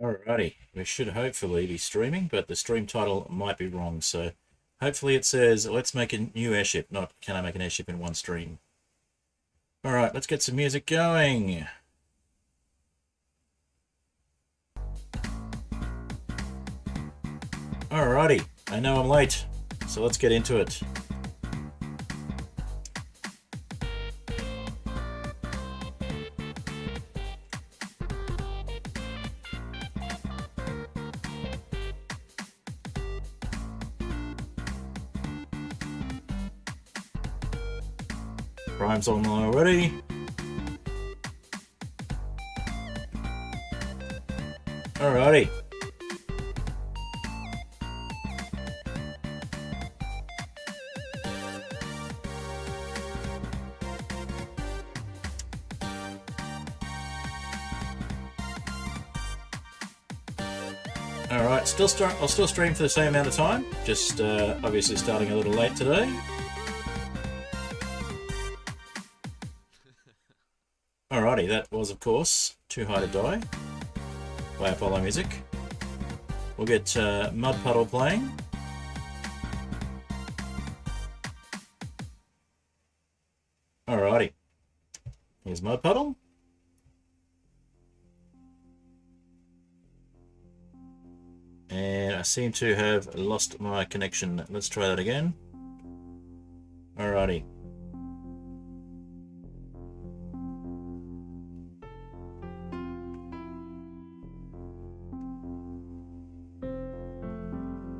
Alrighty, we should hopefully be streaming, but the stream title might be wrong, so hopefully it says, let's make a new airship, not can I make an airship in one stream. Alright, let's get some music going. Alrighty, I know I'm late, so let's get into it. Prime's on already. Alrighty. Alright, I'll still stream for the same amount of time, just obviously starting a little late today. Alrighty, that was of course Too High to Die by Apollo Music. We'll get Mud Puddle playing. Alrighty, here's Mud Puddle. And I seem to have lost my connection. Let's try that again. Alrighty.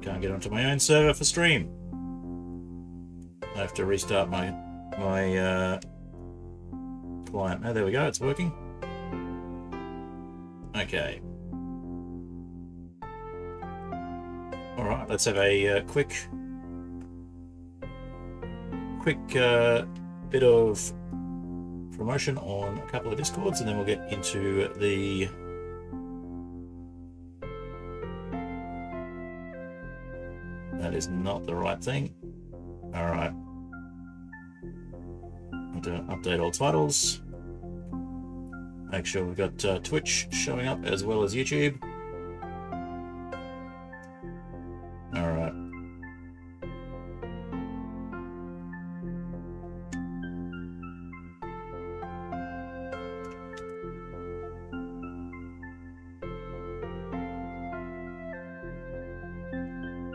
Can't get onto my own server for stream. I have to restart my client. Oh, there we go. It's working. Okay. All right. Let's have a quick bit of promotion on a couple of Discords, and then we'll get into the That is not the right thing. Alright. Need to update all titles. Make sure we've got Twitch showing up as well as YouTube. Alright.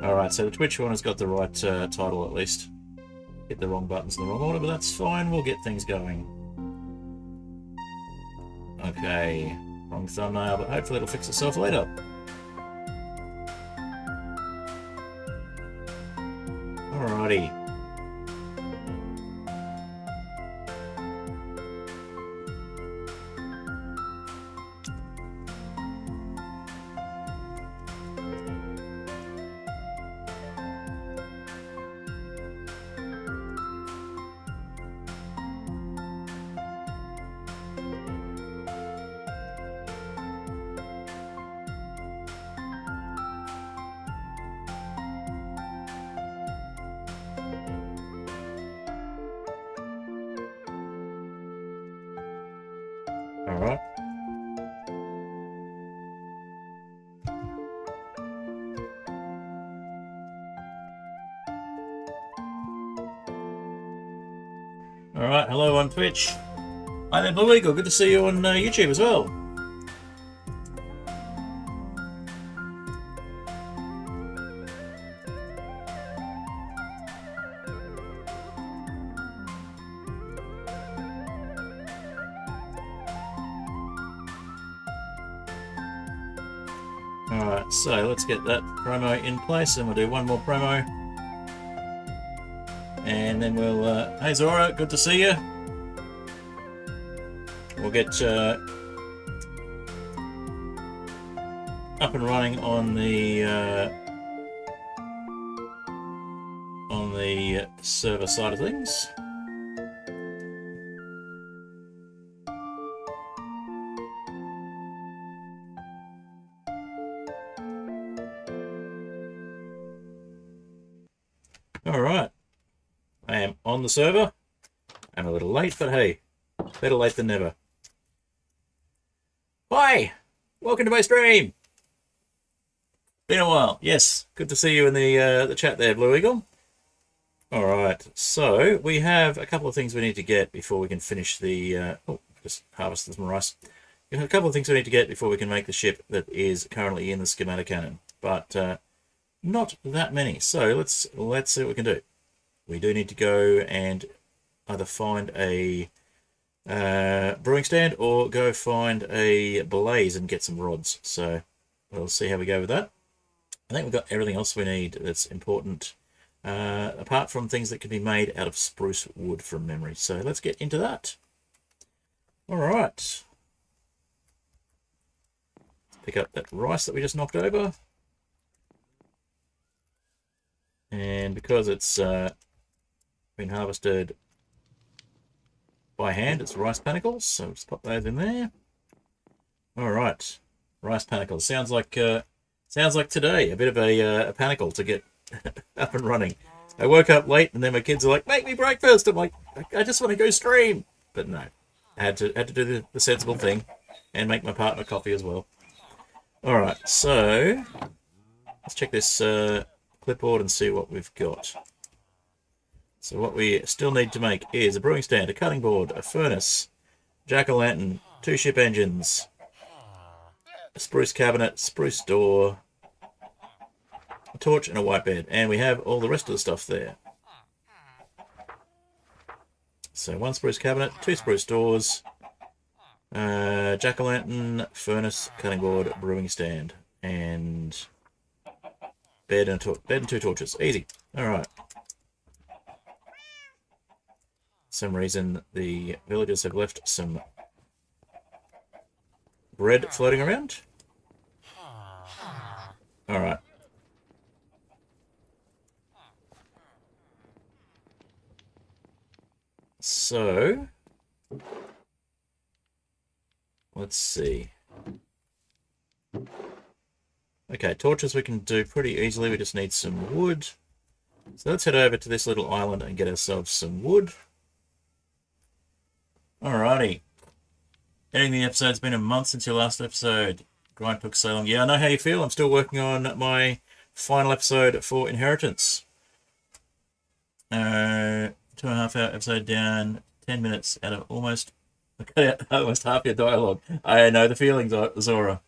Alright, so the Twitch one has got the right title at least. Hit the wrong buttons in the wrong order, but that's fine, we'll get things going. Okay, wrong thumbnail, but hopefully it'll fix itself later. Alrighty. Alright. Alright, hello on Twitch. Hi there, Blue Eagle. Good to see you on YouTube as well. Alright, so let's get that promo in place and we'll do one more promo. And then we'll, hey Zora, good to see you. We'll get up and running on the server side of things. Alright, I am on the server. I'm a little late, but hey, better late than never. Hi, welcome to my stream. Been a while. Yes, good to see you in the chat there, Blue Eagle. All right, so we have a couple of things we need to get before we can finish the. Just harvest some rice. We have a couple of things we need to get before we can make the ship that is currently in the schematic cannon, but not that many. So let's see what we can do. We do need to go and either find a brewing stand or go find a blaze and get some rods. So we'll see how we go with that. I think we've got everything else we need that's important, apart from things that can be made out of spruce wood from memory. So let's get into that. All right. Let's pick up that rice that we just knocked over. And because it's been harvested by hand, it's rice panicles, so just pop those in there. All right, rice panicles. Sounds like today, a bit of a panicle to get up and running. I woke up late, and then my kids are like, "Make me breakfast." I'm like, "I just want to go stream," but no, I had to do the sensible thing and make my partner coffee as well. All right, so let's check this clipboard and see what we've got. So what we still need to make is a brewing stand, a cutting board, a furnace, jack-o'-lantern, 2 ship engines, a spruce cabinet, spruce door, a torch, and a white bed. And we have all the rest of the stuff there. So 1 spruce cabinet, 2 spruce doors, jack-o'-lantern, furnace, cutting board, brewing stand, and bed and 2 torches. Easy. All right. Some reason the villagers have left some bread floating around. All right. So let's see. Okay, torches we can do pretty easily. We just need some wood. So let's head over to this little island and get ourselves some wood. Alrighty. Editing the episode. It's been a month since your last episode. Grind took so long. Yeah, I know how you feel. I'm still working on my final episode for Inheritance. 2.5 hour episode down, 10 minutes out of almost half your dialogue. I know the feelings, Zora.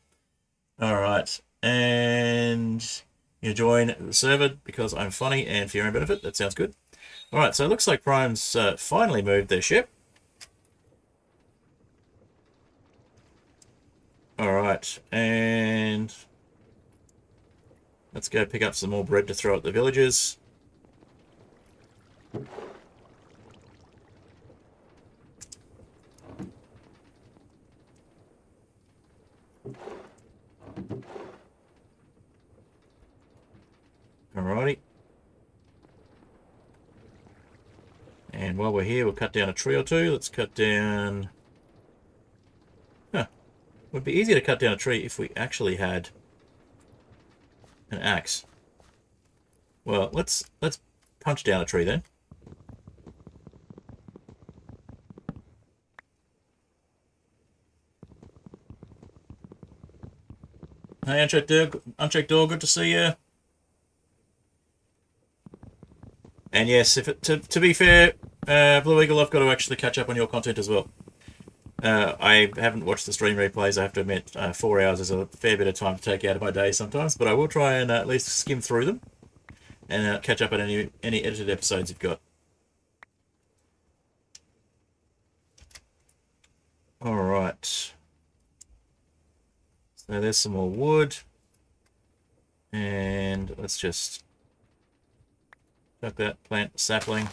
Alright. And you join the server because I'm funny and for your own benefit. That sounds good. Alright, so it looks like Prime's finally moved their ship. Alright, and let's go pick up some more bread to throw at the villagers. Alrighty. And while we're here, we'll cut down a tree or two. Let's cut down... It would be easier to cut down a tree if we actually had an axe. Well, let's punch down a tree then. Hey, Unchecked Door, good to see you. And yes, to be fair, Blue Eagle, I've got to actually catch up on your content as well. I haven't watched the stream replays, I have to admit. 4 hours is a fair bit of time to take out of my day sometimes, but I will try and at least skim through them and catch up on any edited episodes you've got. Alright. So there's some more wood. And let's just chuck that plant sapling.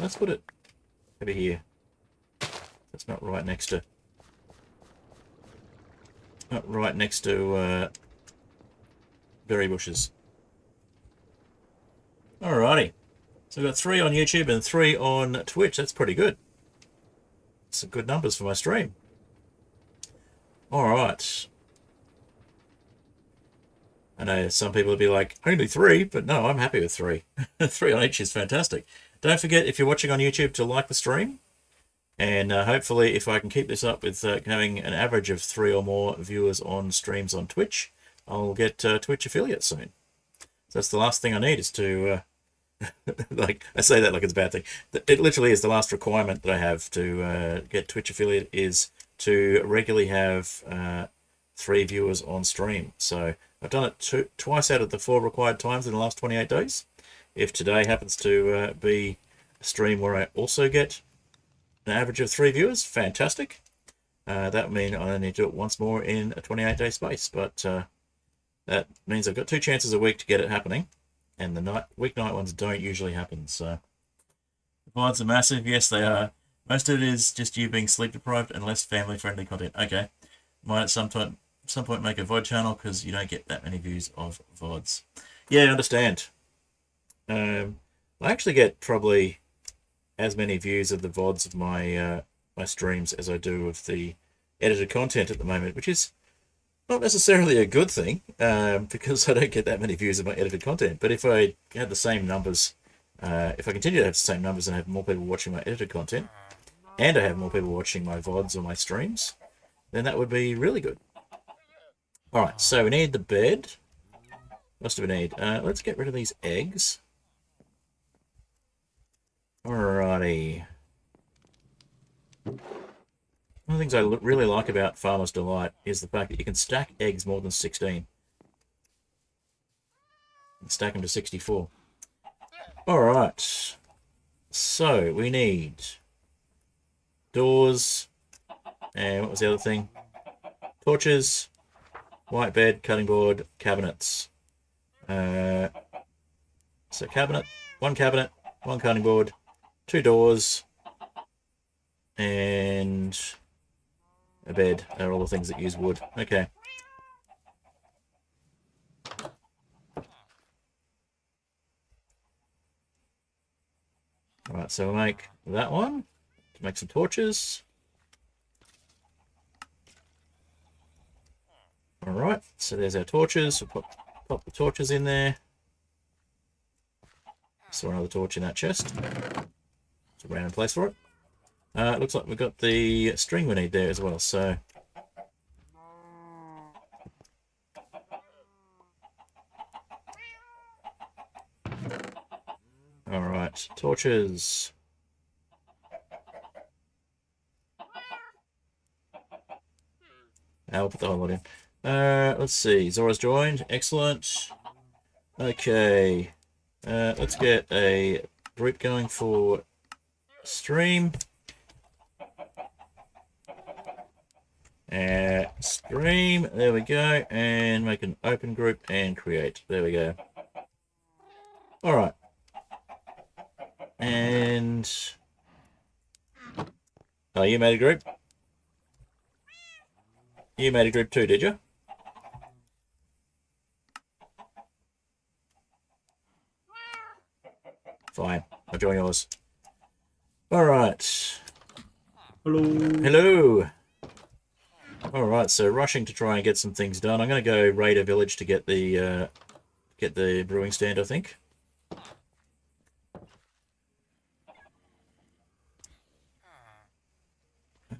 Let's put it over here. That's not right next to... Not right next to berry bushes. Alrighty. So we've got 3 on YouTube and 3 on Twitch. That's pretty good. Some good numbers for my stream. Alright. I know some people would be like, only 3, but no, I'm happy with 3. 3 on each is fantastic. Don't forget, if you're watching on YouTube, to like the stream. And hopefully, if I can keep this up with having an average of 3 or more viewers on streams on Twitch, I'll get Twitch affiliate soon. So that's the last thing I need is to, like, I say that like it's a bad thing. It literally is the last requirement that I have to get Twitch affiliate is to regularly have 3 viewers on stream. So I've done it twice out of the 4 required times in the last 28 days. If today happens to be a stream where I also get an average of 3 viewers, fantastic. That would mean I only need to do it once more in a 28-day space, but that means I've got 2 chances a week to get it happening, and the weeknight ones don't usually happen. So the VODs are massive. Yes, they are. Most of it is just you being sleep deprived and less family-friendly content. Okay, might at some point make a VOD channel because you don't get that many views of VODs. Yeah, I understand. I actually get probably as many views of the VODs of my my streams as I do of the edited content at the moment, which is not necessarily a good thing because I don't get that many views of my edited content. But if I had the same numbers, if I continue to have the same numbers and have more people watching my edited content, and I have more people watching my VODs or my streams, then that would be really good. All right, so we need the bed. What do we need? Let's get rid of these eggs. Alrighty. One of the things I really like about Farmer's Delight is the fact that you can stack eggs more than 16. And stack them to 64. Alright. So, we need doors. And what was the other thing? Torches. White bed, cutting board, cabinets. So cabinet, one cutting board, 2 doors, and a bed are all the things that use wood. Okay. Alright, so we'll make that one to make some torches. Alright, so there's our torches. We'll pop the torches in there. Saw another torch in that chest. It's a random place for it. It looks like we've got the string we need there as well, so... Alright, torches. I'll put the whole lot in. Let's see, Zora's joined. Excellent. Okay. Let's get a group going for stream. Stream, there we go, and make an open group and create. There we go. Alright. And... Oh, you made a group? You made a group too, did you? Fine, I'll join yours. Alright. Hello. Hello. Alright, so rushing to try and get some things done. I'm going to go raid a village to get the brewing stand, I think.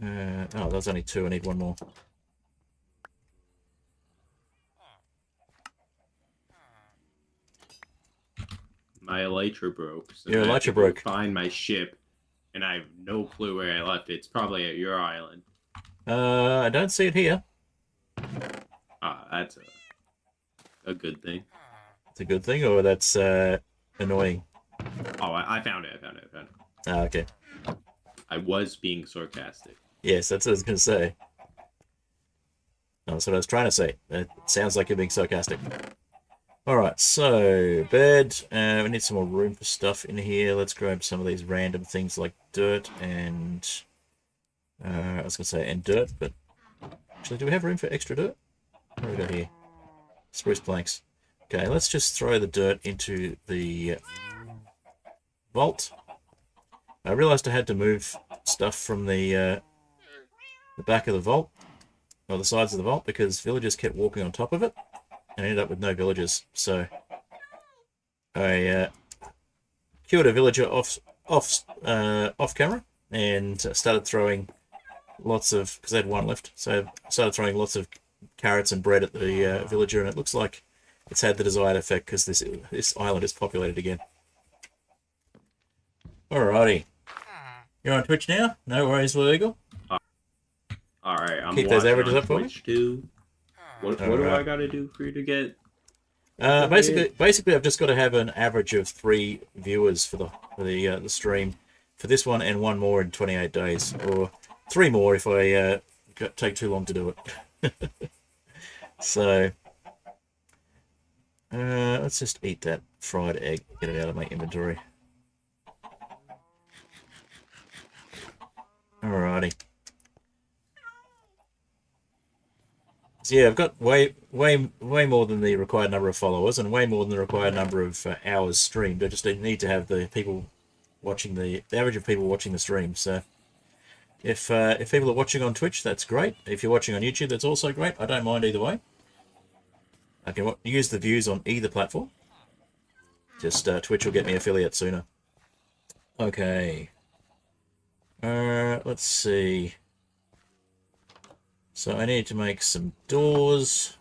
Oh, there's only 2. I need 1 more. My elytra broke. So Your I have elytra to broke. Find my ship, and I have no clue where I left it. It's probably at your island. I don't see it here. Ah, that's a good thing. It's a good thing, or that's annoying? Oh, I found it. I found it. Ah, okay. I was being sarcastic. Yes, that's what I was going to say. That's what I was trying to say. It sounds like you're being sarcastic. Alright, so, bed. We need some more room for stuff in here. Let's grab some of these random things like dirt and... I was going to say, and dirt, but... Actually, do we have room for extra dirt? What do we got here? Spruce planks. Okay, let's just throw the dirt into the vault. I realized I had to move stuff from the back of the vault, or the sides of the vault, because villagers kept walking on top of it, and I ended up with no villagers. So I killed a villager off camera and started throwing lots of, because I had 1 left, so I started throwing lots of carrots and bread at the villager, and it looks like it's had the desired effect because this island is populated again. Alrighty. You're on Twitch now? No worries, Blue Eagle. Alright, I'm Keep those watching averages on up for me. Twitch too. What do I gotta do for you to get? Basically, I've just got to have an average of 3 viewers for the stream for this one, and 1 more in 28 days, or 3 more if I take too long to do it. So let's just eat that fried egg, get it out of my inventory. Alrighty. So yeah, I've got way more than the required number of followers, and way more than the required number of hours streamed. I just need to have the people watching the average of people watching the stream. So if people are watching on Twitch, that's great. If you're watching on YouTube, that's also great. I don't mind either way. I can use the views on either platform. Just Twitch will get me affiliate sooner. Okay. Let's see. So I need to make some doors.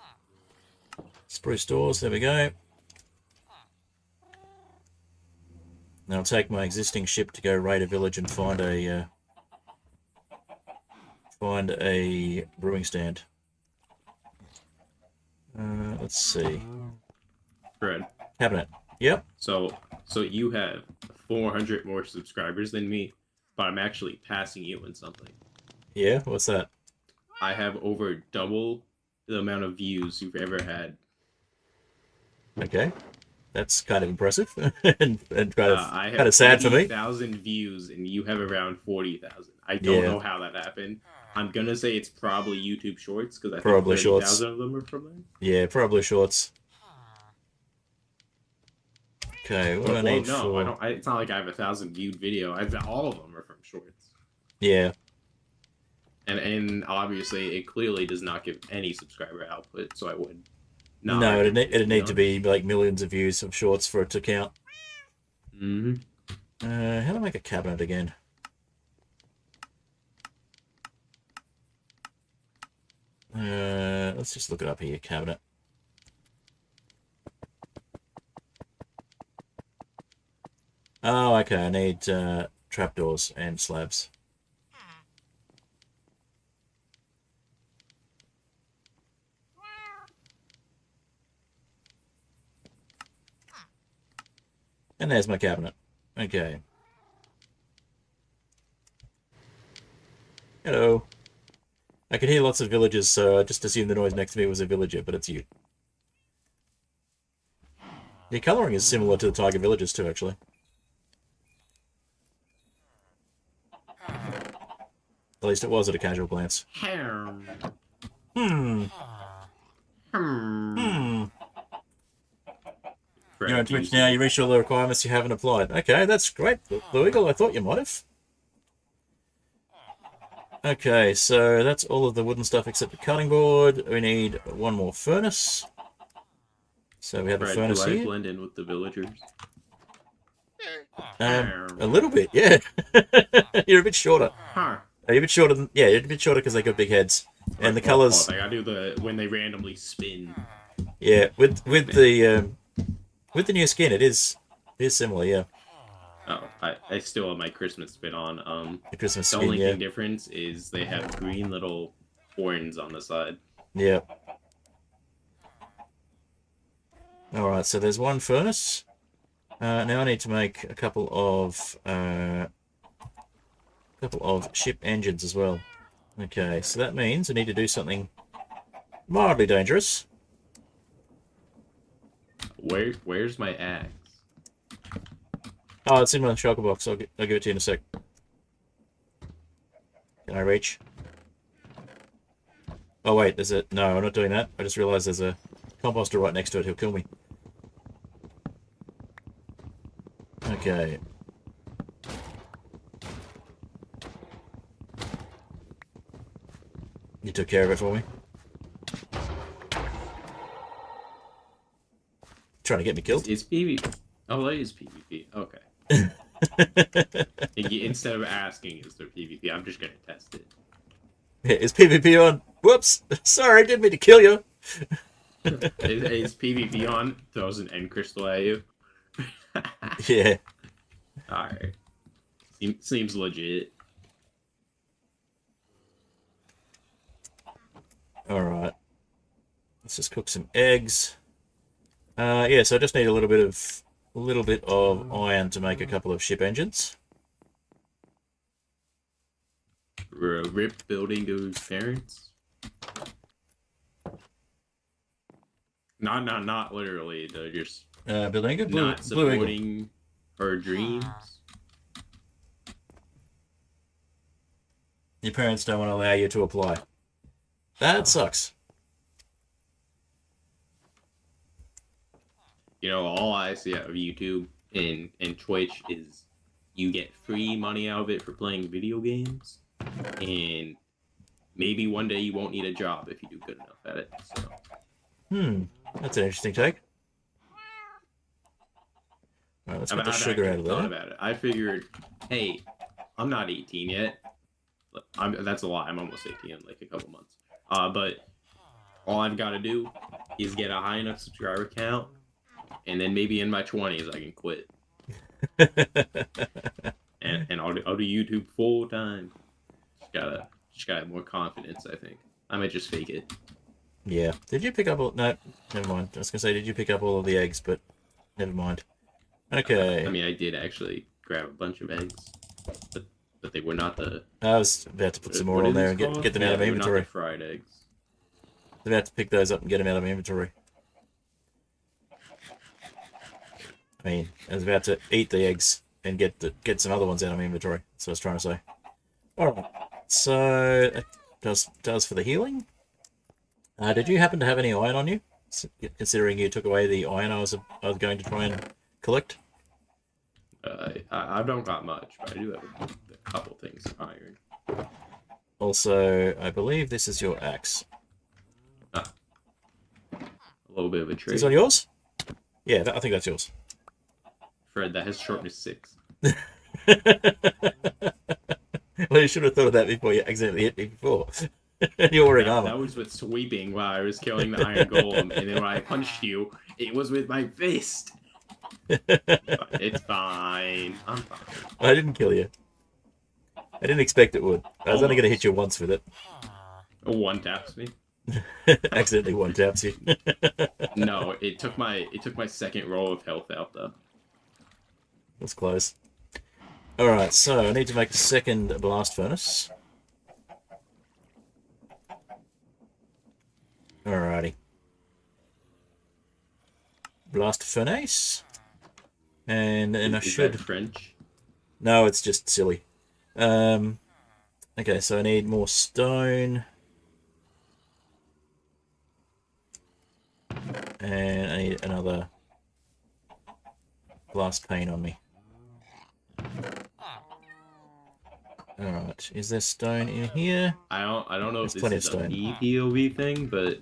Spruce doors, there we go. Now I'll take my existing ship to go raid a village and find a brewing stand. Let's see. Fred. Cabinet. Yep. So you have 400 more subscribers than me, but I'm actually passing you in something. Yeah, what's that? I have over double the amount of views you've ever had. Okay, that's kind of impressive and kind I of sad for me. 1,000 views and you have around 40,000. I don't know how that happened. I'm gonna say it's probably YouTube Shorts because I think 30,000 of them are from there. Yeah, probably Shorts. Okay, what do I need for? It's not like I have 1,000 viewed video. All of them are from Shorts. Yeah. And obviously, it clearly does not give any subscriber output, so I would not. No, it'd need to be like millions of views of Shorts for it to count. Mm-hmm. How do I make a cabinet again? Let's just look it up here. Cabinet. Oh, okay. I need trapdoors and slabs. And there's my cabinet. Okay. Hello. I could hear lots of villagers, so I just assumed the noise next to me was a villager, but it's you. Your colouring is similar to the tiger villagers too, actually. At least it was at a casual glance. You're on Twitch now, you reached all the requirements you haven't applied. Okay, that's great. Blue Eagle, I thought you might have. Okay, so that's all of the wooden stuff except the cutting board. We need 1 more furnace. So we have a furnace here. Do I blend in with the villagers? A little bit, yeah. You're a bit shorter. You're a bit shorter than, yeah, you're a bit shorter because they got big heads. And the colours... Like I do when they randomly spin. Yeah, with the new skin, it is similar, yeah. Oh, I still have my Christmas spin on. The Christmas skin, the only thing difference is they have green little horns on the side. Yeah. Alright, so there's 1 furnace. Now I need to make a couple of ship engines as well. Okay, so that means I need to do something mildly dangerous. Where's my axe? Oh, it's in my shulker box. I'll give it to you in a sec. Can I reach? Oh wait, there's a... No, I'm not doing that. I just realised there's a composter right next to it. He'll kill me. Okay. You took care of it for me? Trying to get me killed? It's PvP. Oh, that is PvP. Okay. Instead of asking, is there PvP? I'm just gonna test it. Yeah, is PvP on? Whoops! Sorry, didn't mean to kill you. Is PvP on? Throws an end crystal at you. Yeah. Alright. Seems legit. Alright. Let's just cook some eggs. Yeah, so I just need a little bit of iron to make a couple of ship engines. Rip building to his parents. Not literally. They're just Building a not supporting her dreams. Your parents don't want to allow you to apply. That sucks. You know, all I see out of YouTube and Twitch is you get free money out of it for playing video games, and maybe one day you won't need a job if you do good enough at it. So. That's an interesting take. All right, let's get the sugar out of there. About it. I figured, hey, I'm not 18 yet. That's a lie. I'm almost 18 in like a couple months. But all I've got to do is get a high enough subscriber count, and then maybe in my 20s I can quit. and I'll do YouTube full time. Just gotta have more confidence. I think I might just fake it. Yeah. Did you pick up all... No, never mind. I was going to say, did you pick up all of the eggs? But never mind. Okay. I mean, I did actually grab a bunch of eggs, but they were not the... I was about to put some more on there and get them out of my inventory. Not the fried eggs. I was about to pick those up and get them out of my inventory. I mean, I was about to eat the eggs and get some other ones out of my inventory. That's what I was trying to say. Alright. So, that does for the healing. Did you happen to have any iron on you? Considering you took away the iron I was going to try and collect? I don't got much, but I do have a couple things of iron. Also, I believe this is your axe. A little bit of a trade. Is this on yours? Yeah, I think that's yours. Fred, that has sharpness 6. Well, you should have thought of that before you accidentally hit me before. You're wearing armor. That was with sweeping while I was killing the iron golem, and then when I punched you, it was with my fist. It's fine. I'm fine. I didn't kill you. I didn't expect it would. I was only going to hit you once with it. One taps me. Accidentally one taps you. No, it took my second roll of health out though. That's close. Alright, so I need to make the second blast furnace. Alrighty. Blast furnace. And I should... That French? No, it's just silly. Okay, so I need more stone. And I need another blast pane on me. Alright, is there stone in here? I don't know There's if plenty this is of a stone. POV thing, but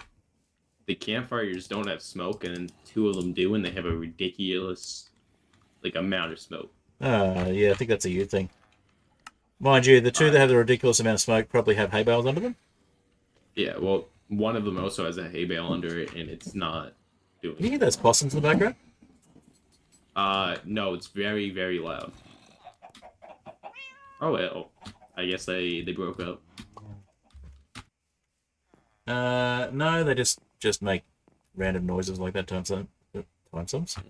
the campfires don't have smoke, and 2 of them do, and they have a ridiculous amount of smoke. Yeah, I think that's a you thing. Mind you, the 2 that have the ridiculous amount of smoke probably have hay bales under them. Yeah, well, one of them also has a hay bale under it, and it's not doing You hear those possums in the background? No, it's very, very loud. Oh well, I guess they broke up. No, they just make random noises like that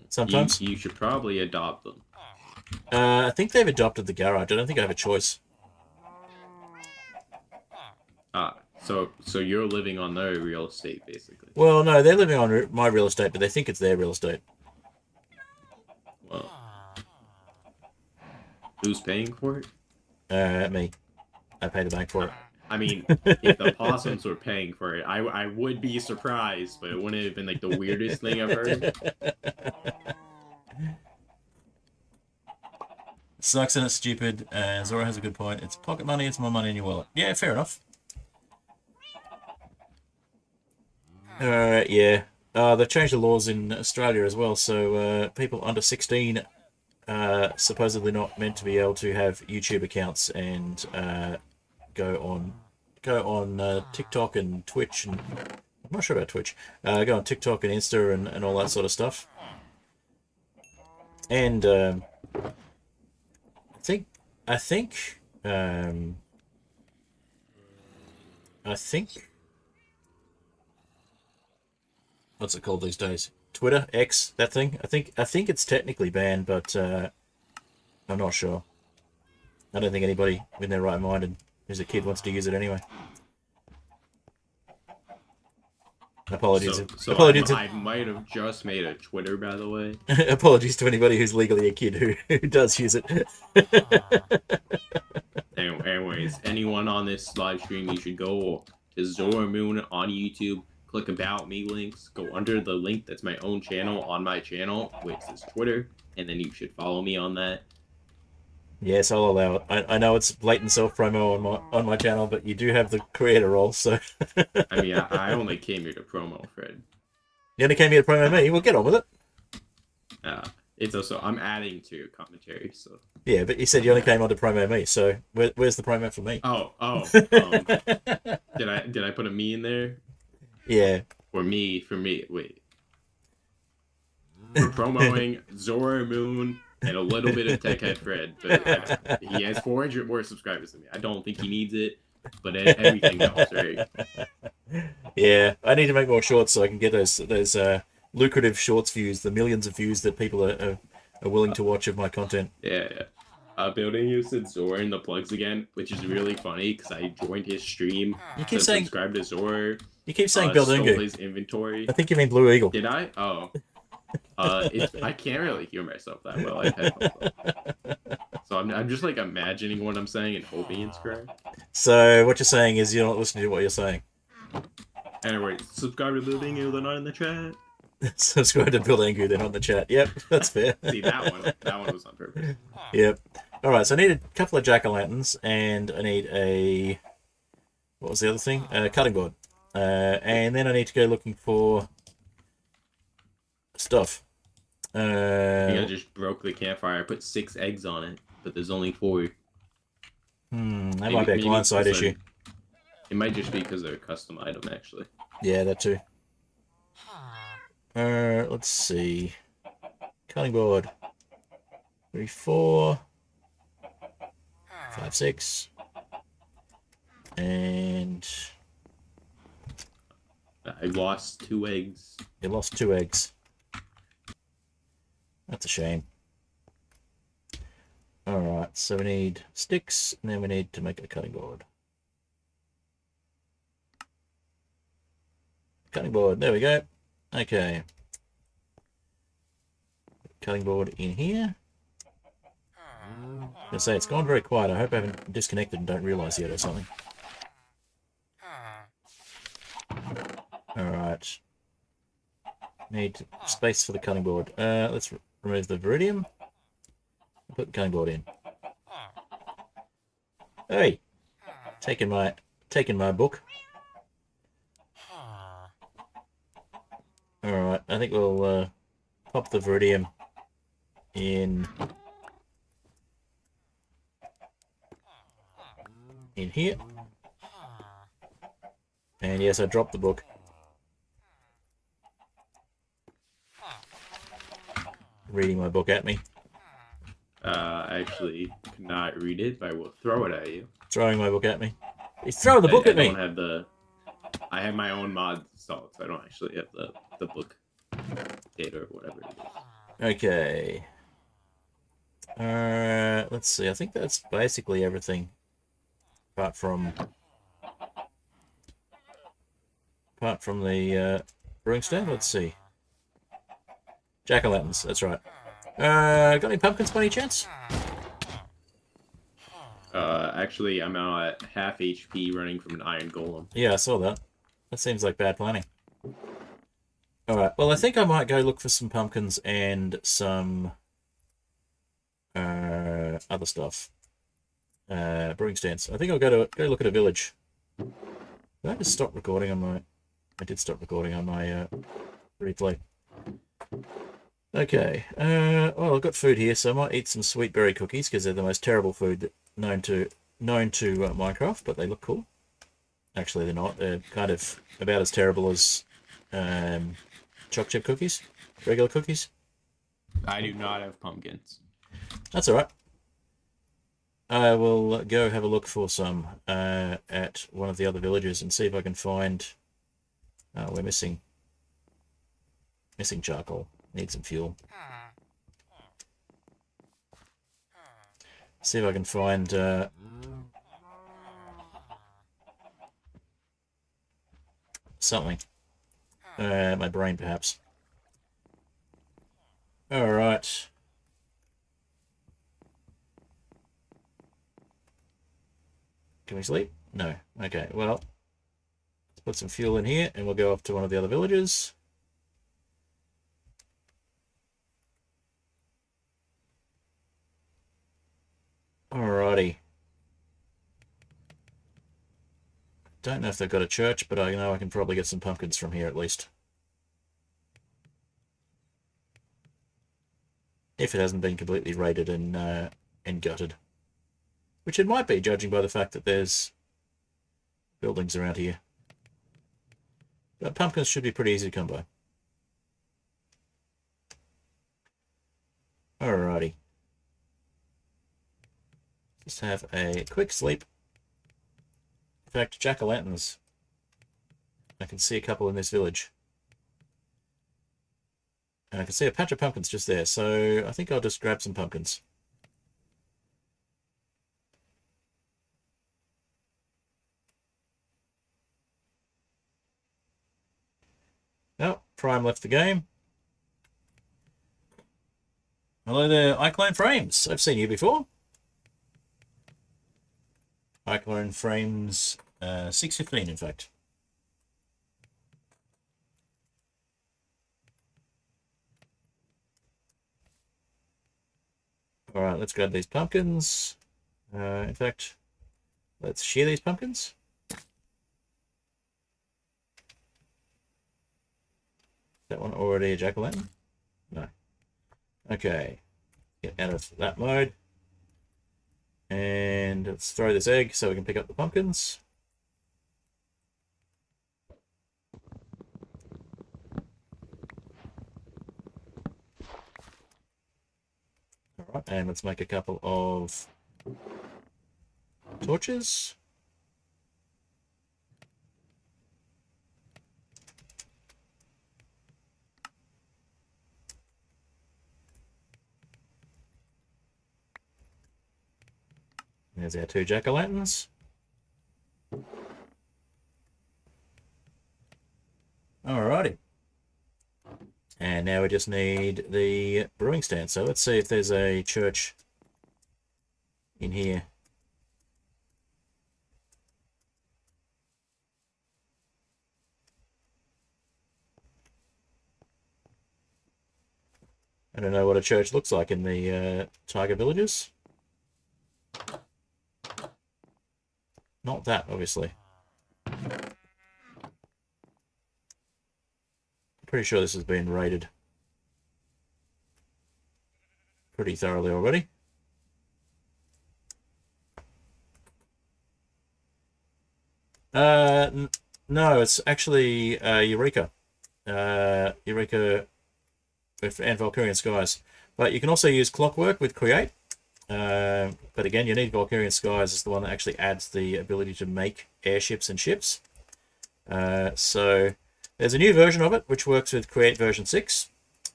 sometimes. You should probably adopt them. I think they've adopted the garage. I don't think I have a choice. So you're living on their real estate, basically. Well, no, they're living on my real estate, but they think it's their real estate. Well, who's paying for it? Me. I pay the bank for it. I mean, if the possums were paying for it, I would be surprised, but it wouldn't have been like the weirdest thing I've heard. Sucks and it's stupid. Zora has a good point. It's pocket money. It's more money in your wallet. Yeah, fair enough. Yeah. They've changed the laws in Australia as well, so people under 16 supposedly not meant to be able to have YouTube accounts and go go on TikTok and Twitch, and I'm not sure about Twitch. Go on TikTok and Insta and all that sort of stuff. And I think what's it called these days? Twitter, X, that thing. I think it's technically banned, but I'm not sure. I don't think anybody in their right mind and who's a kid wants to use it anyway. Apologies. Apologies. I might have just made a Twitter, by the way. Apologies to anybody who's legally a kid who does use it. Anyways, anyone on this live stream, you should go to Zora Moon on YouTube, click About Me links, go under the link that's my own channel on my channel, which is Twitter, and then you should follow me on that. Yes, I'll allow it. I know it's blatant self-promo on my channel, but you do have the creator role, so... I mean, I only came here to promo, Fred. You only came here to promo me? Well, get on with it. It's also... I'm adding to your commentary, so... Yeah, but you said you only came on to promo me, so where's the promo for me? Did I put a me in there? Yeah. For me, wait. We're promoting Zora Moon... and a little bit of Tech Head Fred, but he has 400 more subscribers than me. I don't think he needs it, but everything else, right? Yeah, I need to make more shorts so I can get those lucrative shorts views, the millions of views that people are willing to watch of my content. Yeah. Building you said Zora in the plugs again, which is really funny because I joined his stream. You keep saying subscribe to Zora. You keep saying Buildingu. Stole his inventory. I think you mean Blue Eagle. Did I? Oh. I can't really hear myself that well. I've had so I'm just like imagining what I'm saying and hoping it's correct. So what you're saying is you're not listening to what you're saying. Anyway, subscribe to Building You, they're not in the chat. Subscribe to Buildingu, they're not in the chat. Yep, that's fair. See, that one was on purpose. Yep. Alright, so I need a couple of jack-o'-lanterns and I need a... What was the other thing? Cutting board. And then I need to go looking for... stuff. I just broke the campfire. I put 6 eggs on it, but there's only 4. That might be a client-side issue. It might just be because they're a custom item, actually. Yeah, that too. Let's see. Cutting board. 3, 4. 5, 6. And... I lost 2 eggs. You lost 2 eggs. That's a shame. Alright, so we need sticks, and then we need to make a cutting board. Cutting board, there we go. Okay. Cutting board in here. I was gonna say, it's gone very quiet. I hope I haven't disconnected and don't realise yet or something. Alright. Need space for the cutting board. Let's remove the Viridium. Put the cutting board in. Hey! Taking my book. Alright, I think we'll pop the Viridium in here. And yes, I dropped the book. Reading my book at me. I actually cannot read it, but I will throw it at you. Throwing my book at me. He's throwing the book at me! I have my own mod installed, so I don't actually have the book data or whatever it is. Okay. Let's see. I think that's basically everything. Apart from the brewing stand. Let's see. Jack-o'-lanterns. That's right. Got any pumpkins by any chance? Actually, I'm at half HP running from an iron golem. Yeah, I saw that. That seems like bad planning. Alright, well, I think I might go look for some pumpkins and some other stuff. Brewing stands. I think I'll go look at a village. Did I just stop recording on my... I did stop recording on my replay. Okay, well, I've got food here, so I might eat some sweet berry cookies, because they're the most terrible food known to Minecraft, but they look cool. Actually, they're not. They're kind of about as terrible as choc chip cookies, regular cookies. I do not have pumpkins. That's all right. I will go have a look for some at one of the other villages and see if I can find... we're missing charcoal. Need some fuel. See if I can find something. My brain, perhaps. All right. Can we sleep? No. Okay, well, let's put some fuel in here and we'll go off to one of the other villages. Alrighty. Don't know if they've got a church, but I know I can probably get some pumpkins from here at least. If it hasn't been completely raided and gutted. Which it might be, judging by the fact that there's buildings around here. But pumpkins should be pretty easy to come by. Alrighty. Just have a quick sleep. In fact, jack-o'-lanterns. I can see a couple in this village. And I can see a patch of pumpkins just there, so I think I'll just grab some pumpkins. Oh, Prime left the game. Hello there, iClone Frames. I've seen you before. iClone Frames 615, in fact. All right, let's grab these pumpkins. In fact, let's share these pumpkins. That one already a jack-o'-lantern? No. Okay. Get out of that mode. And let's throw this egg so we can pick up the pumpkins. Alright, and let's make a couple of torches. There's our 2 jack-o'-lanterns. Alrighty. And now we just need the brewing stand. So let's see if there's a church in here. I don't know what a church looks like in the Tiger villages. Not that, obviously. Pretty sure this has been raided pretty thoroughly already. No, it's actually Eureka. Eureka and Valkyrian Skies. But you can also use Clockwork with Create. But again, you need Valkyrian Skies as the one that actually adds the ability to make airships and ships. So there's a new version of it which works with Create version 6,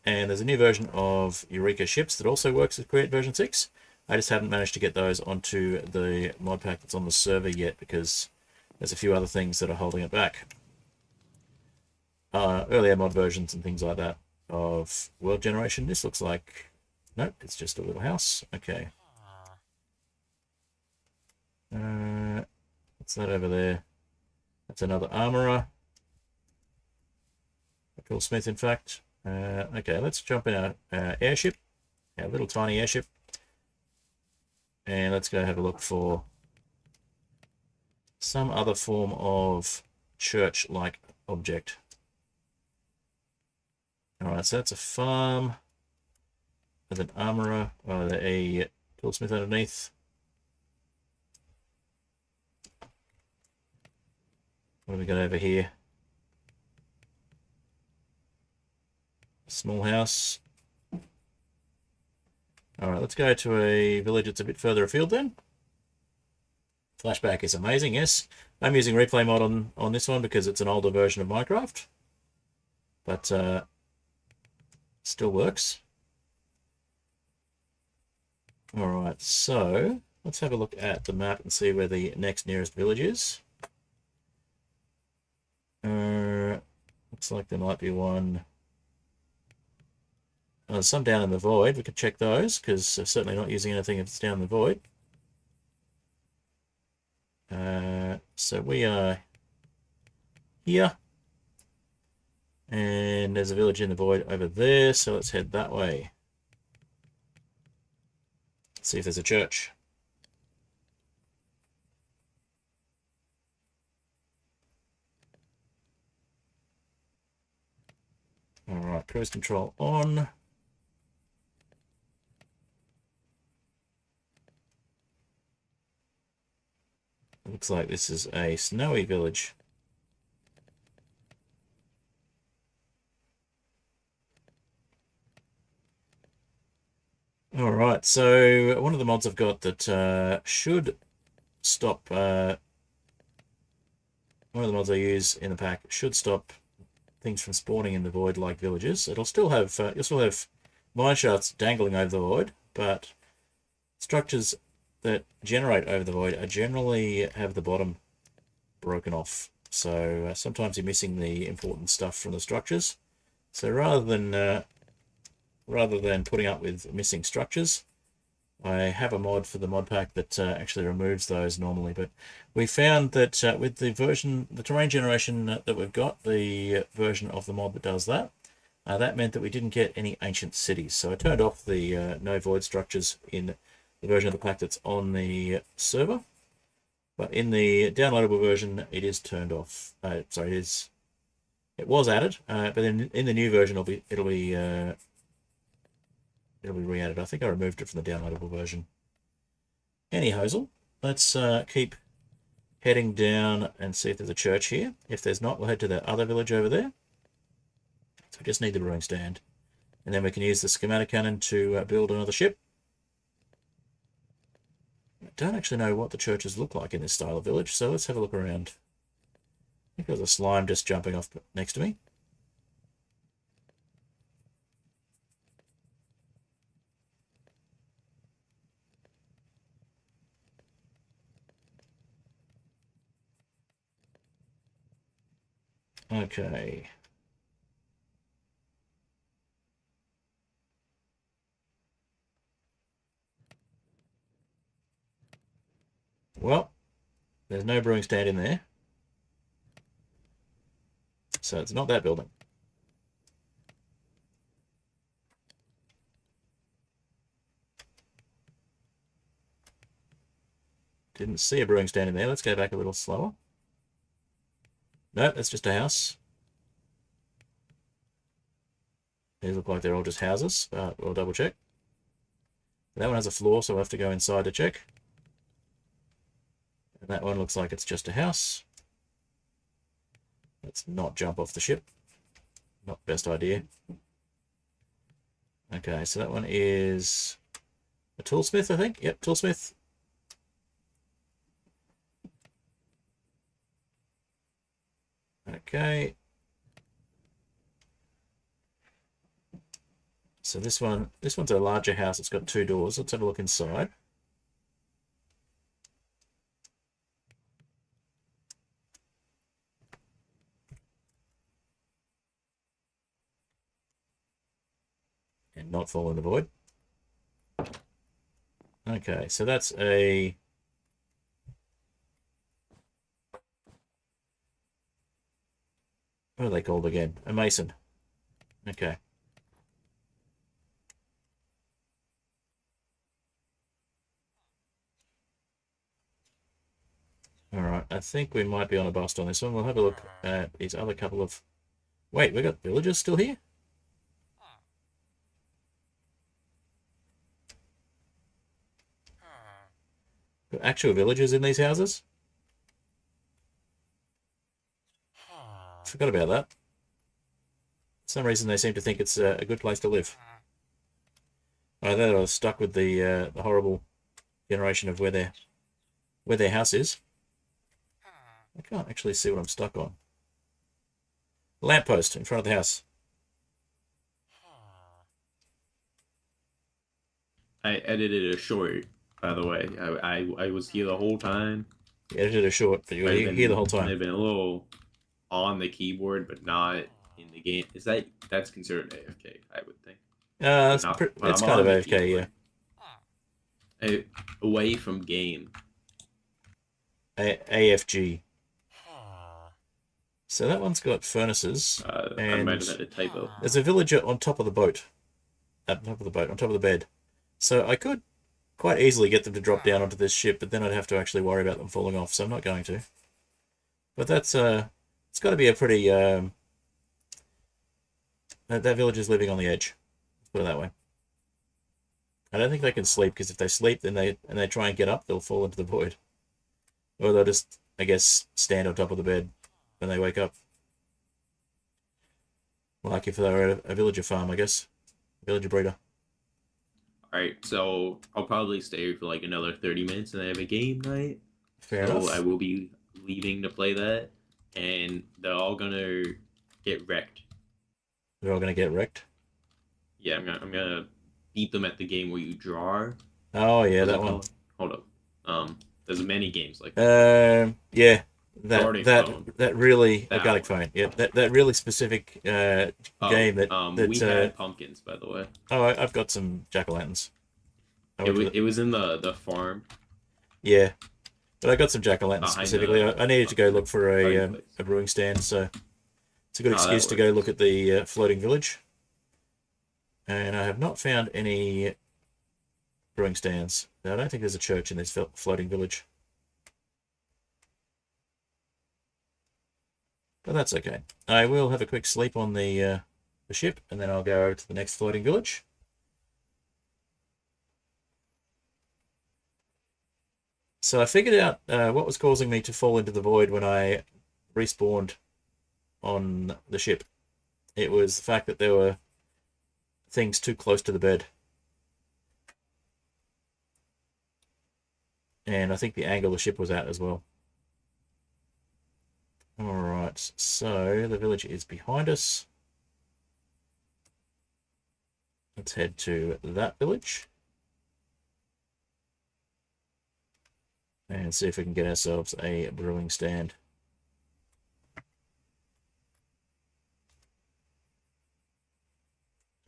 and there's a new version of Eureka ships that also works with Create version 6. I just haven't managed to get those onto the mod pack that's on the server yet because there's a few other things that are holding it back. Earlier mod versions and things like that of world generation. This looks like... Nope, it's just a little house. Okay. What's that over there? That's another armorer. A toolsmith, in fact. Okay, let's jump in our airship. Our little tiny airship. And let's go have a look for some other form of church-like object. Alright, so that's a farm with an armorer, or a toolsmith underneath. What have we got over here? Small house. Alright, let's go to a village that's a bit further afield then. Flashback is amazing, yes. I'm using replay mod on this one because it's an older version of Minecraft. But still works. Alright, so let's have a look at the map and see where the next nearest village is. Looks like there might be one. There's some down in the void. We could check those because they're certainly not using anything if it's down in the void. So we are here. And there's a village in the void over there, so let's head that way. See if there's a church. Alright, cruise control on. Looks like this is a snowy village. Alright, so one of the mods I've got that should stop... one of the mods I use in the pack should stop things from spawning in the void like villages. It'll still have... you'll still have mine shafts dangling over the void, but structures that generate over the void are generally have the bottom broken off. So sometimes you're missing the important stuff from the structures. So rather than putting up with missing structures, I have a mod for the mod pack that actually removes those normally. But we found that with the terrain generation that we've got, the version of the mod that does that, that meant that we didn't get any ancient cities. So I turned off the no void structures in the version of the pack that's on the server. But in the downloadable version, it is turned off. Sorry, it was added, but then in the new version, it'll be re-added. I think I removed it from the downloadable version. Anyhow, let's keep heading down and see if there's a church here. If there's not, we'll head to that other village over there. So we just need the brewing stand. And then we can use the schematic cannon to build another ship. I don't actually know what the churches look like in this style of village, so let's have a look around. I think there's a slime just jumping off next to me. Okay. Well, there's no brewing stand in there. So it's not that building. Didn't see a brewing stand in there. Let's go back a little slower. No, that's just a house. These look like they're all just houses, but we'll double check. That one has a floor, so we'll have to go inside to check. And that one looks like it's just a house. Let's not jump off the ship. Not the best idea. Okay, so that one is a toolsmith, I think. Yep, toolsmith. Okay. So this one's a larger house. It's got 2 doors. Let's have a look inside. And not fall in the void. Okay, so that's a... What are they called again? A mason. Okay. Alright, I think we might be on a bust on this one. We'll have a look at these other couple of... Wait, we got villagers still here? Got actual villagers in these houses? forgot about that. For some reason they seem to think it's a good place to live. I thought I was stuck with the horrible generation of where their house is. I can't actually see what I'm stuck on. Lamppost in front of the house. I edited a short, by the way. I was here the whole time. You edited a short, but you were here the whole Might time. have been a little on the keyboard, but not in the game. That's considered AFK? I would think. It's kind of AFK, yeah. Away from game. AFG. So that one's got furnaces. I might have had a typo. There's a villager on top of the boat. On top of the bed. So I could quite easily get them to drop down onto this ship, but then I'd have to actually worry about them falling off, so I'm not going to. But that's, it's got to be a pretty, that villager's living on the edge. Let's put it that way. I don't think they can sleep, because if they sleep and they try and get up, they'll fall into the void. Or they'll just, I guess, stand on top of the bed when they wake up. Like if they were at a villager farm, I guess. Villager breeder. Alright, so I'll probably stay for like another 30 minutes and I have a game night. Fair enough. I will be leaving to play that, and they're all gonna get wrecked. They're all gonna get wrecked? Yeah, I'm gonna beat them at the game where you draw. Oh yeah, that one. Hold up. There's many games like that. Yeah. That really organic phone. Yeah, that really specific game that we had pumpkins, by the way. Oh, I've got some jack-o'-lanterns. It was in the farm. Yeah, but I got some jack-o'-lanterns specifically. I needed to go look for a brewing stand, so it's a good excuse to go look at the floating village. And I have not found any brewing stands. I don't think there's a church in this floating village. But that's okay. I will have a quick sleep on the ship, and then I'll go over to the next floating village. So I figured out what was causing me to fall into the void when I respawned on the ship. It was the fact that there were things too close to the bed. And I think the angle the ship was at as well. Alright, so the village is behind us. Let's head to that village. And see if we can get ourselves a brewing stand.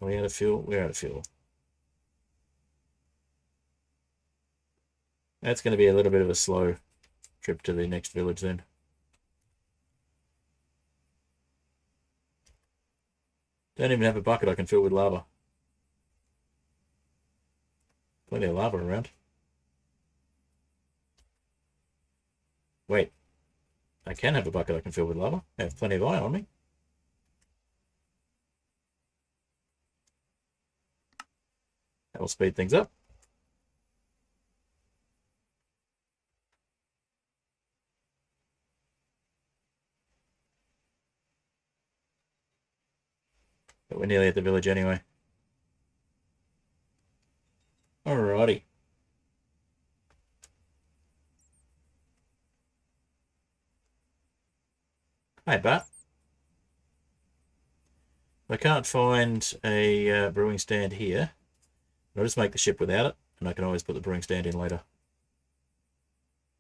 Are we out of fuel? We're out of fuel. That's going to be a little bit of a slow trip to the next village then. Don't even have a bucket I can fill with lava. Plenty of lava around. Wait. I can have a bucket I can fill with lava. I have plenty of iron on me. That will speed things up. But we're nearly at the village anyway. Alrighty. Hi, Bat. I can't find a brewing stand here. I'll just make the ship without it, and I can always put the brewing stand in later.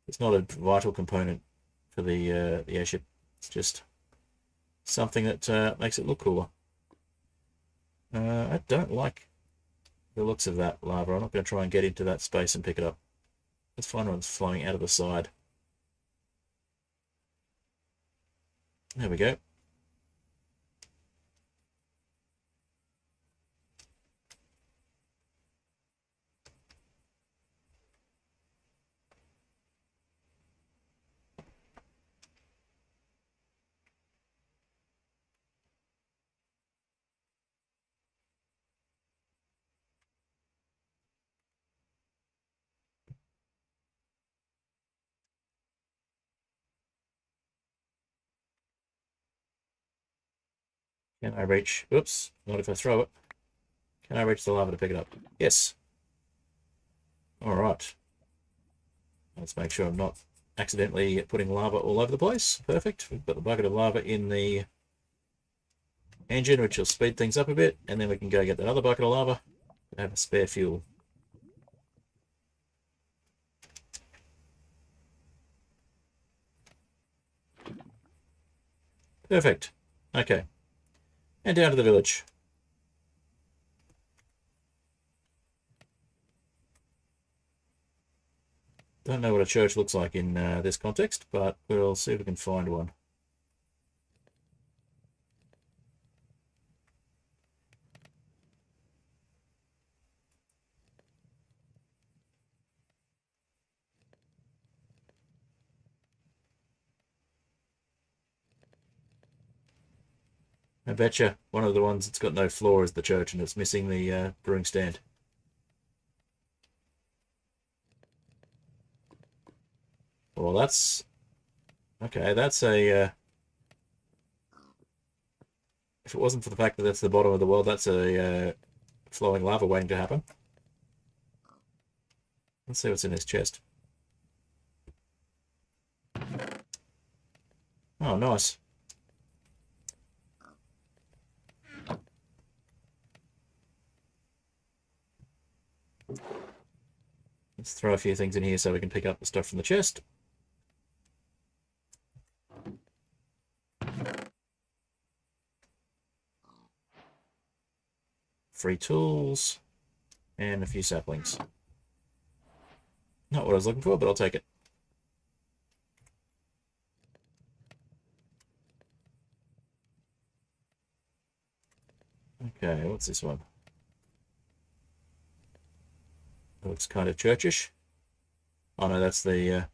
It's not a vital component for the airship. It's just something that makes it look cooler. I don't like the looks of that lava. I'm not going to try and get into that space and pick it up. Let's find one that's flowing out of the side. There we go. Can I reach... Oops, not if I throw it. Can I reach the lava to pick it up? Yes. Alright. Let's make sure I'm not accidentally putting lava all over the place. Perfect. We've got the bucket of lava in the engine, which will speed things up a bit, and then we can go get that other bucket of lava and have a spare fuel. Perfect. Okay. And down to the village. Don't know what a church looks like in this context, but we'll see if we can find one. I betcha one of the ones that's got no floor is the church, and it's missing the brewing stand. Well, that's... Okay, that's a... If it wasn't for the fact that that's the bottom of the world, that's a flowing lava waiting to happen. Let's see what's in this chest. Oh, nice. Let's throw a few things in here so we can pick up the stuff from the chest. Free tools. And a few saplings. Not what I was looking for, but I'll take it. Okay, what's this one? It looks kind of churchish. Oh no, that's the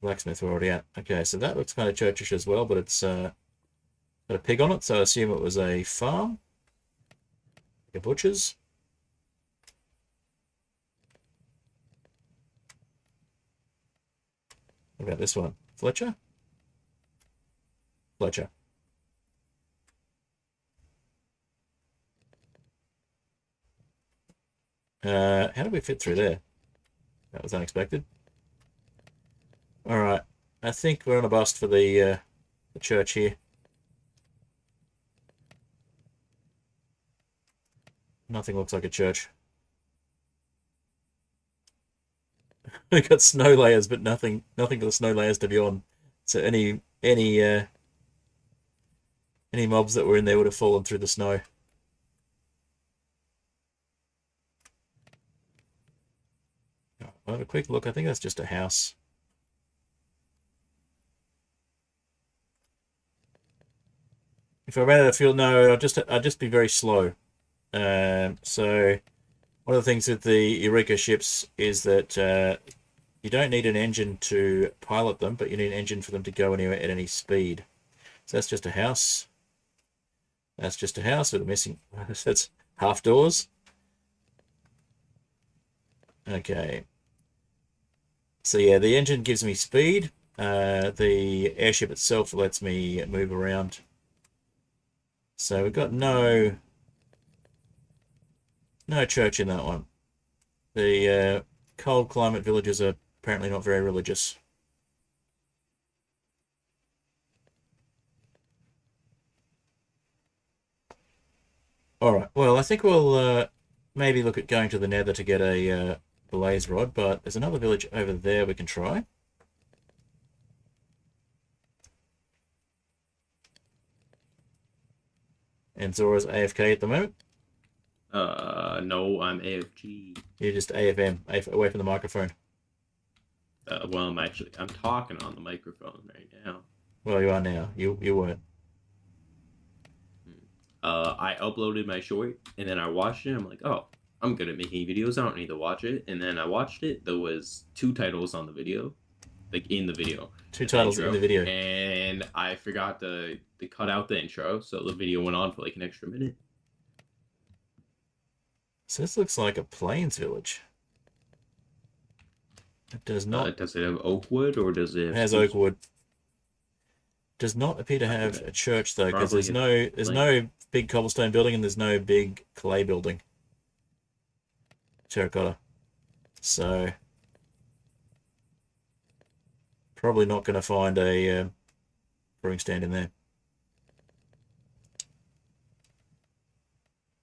blacksmith we're already at. Okay, so that looks kind of churchish as well, but it's got a pig on it, so I assume it was a farm. A butcher's. What about this one? Fletcher? Fletcher. How did we fit through there? That was unexpected. Alright, I think we're on a bust for the church here. Nothing looks like a church. We got snow layers, but nothing for the snow layers to be on. So any mobs that were in there would have fallen through the snow. I'll have a quick look. I think that's just a house. If I ran out of fuel, no, I'd just be very slow. So one of the things with the Eureka ships is that you don't need an engine to pilot them, but you need an engine for them to go anywhere at any speed. So that's just a house. That's just a house with a missing... That's half doors. Okay. So yeah, the engine gives me speed. The airship itself lets me move around. So we've got no church in that one. The cold climate villages are apparently not very religious. Alright, well I think we'll maybe look at going to the nether to get a blaze rod, but there's another village over there we can try. And Zora's AFK at the moment? No, I'm AFG. You're just AFM, away from the microphone. Well, I'm talking on the microphone right now. Well, you are now. You weren't. I uploaded my short, and then I watched it. I'm like, oh, I'm good at making videos. I don't need to watch it. And then I watched it. There was 2 titles on the video, like in the video. 2 titles in the video. And I forgot to cut out the intro, so the video went on for like an extra minute. So this looks like a plains village. It does not. Does it have oak wood, or does it? It has oak wood. does not appear to have a church though, because Probably there's no big cobblestone building and there's no big clay building. Terracotta. So probably not going to find a brewing stand in there.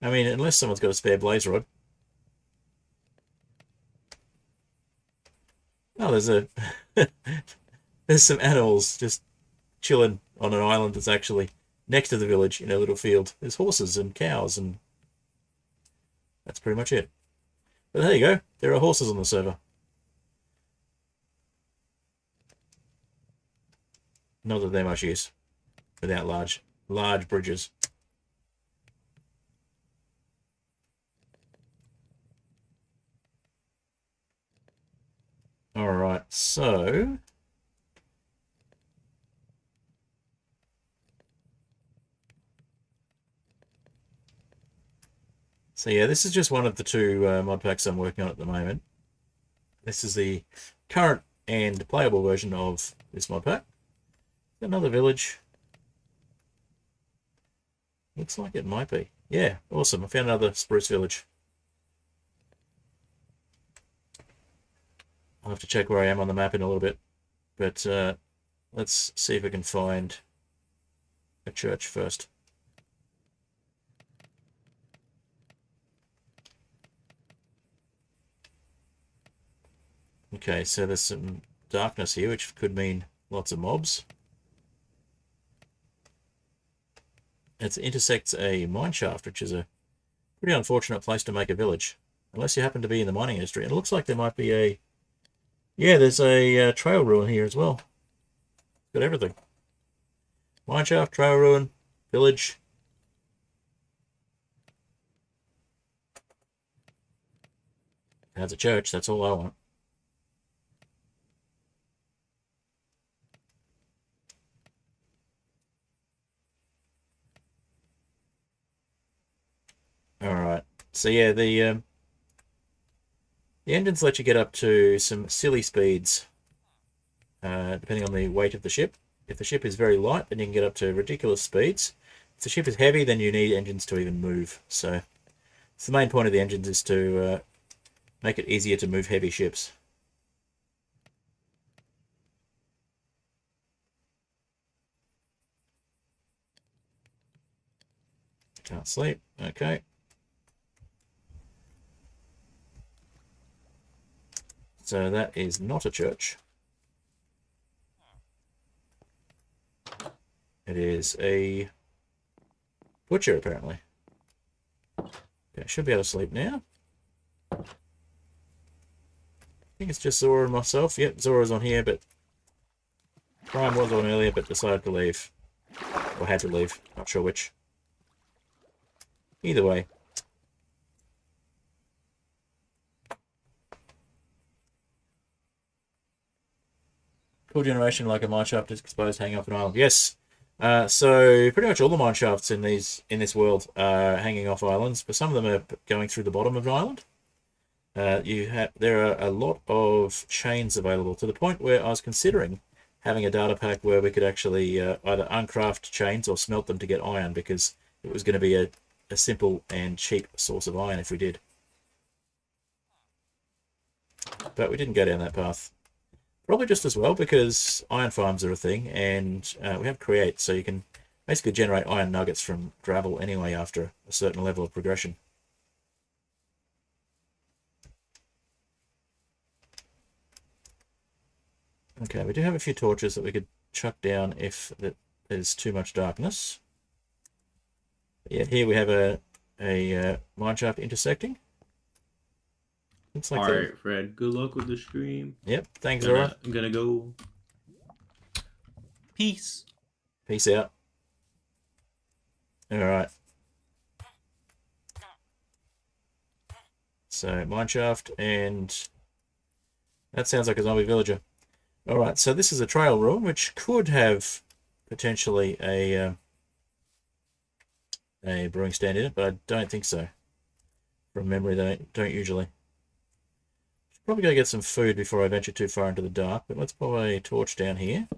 I mean, unless someone's got a spare blaze rod. Oh, there's some animals just chilling on an island that's actually next to the village in a little field. There's horses and cows, and that's pretty much it. But there you go. There are horses on the server. Not that they're much use without large bridges. All right, so yeah, this is just one of the two mod packs I'm working on at the moment. This is the current and playable version of this mod pack. Another village. Looks like it might be. Yeah, awesome. I found another spruce village. I'll have to check where I am on the map in a little bit. But let's see if I can find a church first. Okay, so there's some darkness here, which could mean lots of mobs. It intersects a mine shaft, which is a pretty unfortunate place to make a village, unless you happen to be in the mining industry. And it looks like there might be a... Yeah, there's a trail ruin here as well. Got everything. Mine shaft, trail ruin, village. Has a church, that's all I want. Alright, so yeah, the engines let you get up to some silly speeds, depending on the weight of the ship. If the ship is very light, then you can get up to ridiculous speeds. If the ship is heavy, then you need engines to even move. So the main point of the engines is to make it easier to move heavy ships. Can't sleep. Okay. So that is not a church. It is a butcher, apparently. Okay, I should be able to sleep now. I think it's just Zora and myself. Yep, Zora's on here, but Prime was on earlier, but decided to leave. Or had to leave. Not sure which. Either way. Cool generation like a mineshaft is exposed hanging off an island. Yes. So pretty much all the mine shafts in this world are hanging off islands, but some of them are going through the bottom of an island. There are a lot of chains available, to the point where I was considering having a data pack where we could actually either uncraft chains or smelt them to get iron, because it was going to be a simple and cheap source of iron if we did. But we didn't go down that path. Probably just as well, because iron farms are a thing, and we have create, so you can basically generate iron nuggets from gravel anyway after a certain level of progression. Okay, we do have a few torches that we could chuck down if there's too much darkness. Yeah, here we have a mineshaft intersecting. Looks like all right, Fred. Good luck with the stream. Yep, thanks, Zora. I'm gonna go. Peace. Peace out. All right. So mineshaft, and that sounds like a zombie villager. All right, so this is a trail ruin, which could have potentially a brewing stand in it, but I don't think so. From memory, they don't usually. Probably going to get some food before I venture too far into the dark, but let's put a torch down here.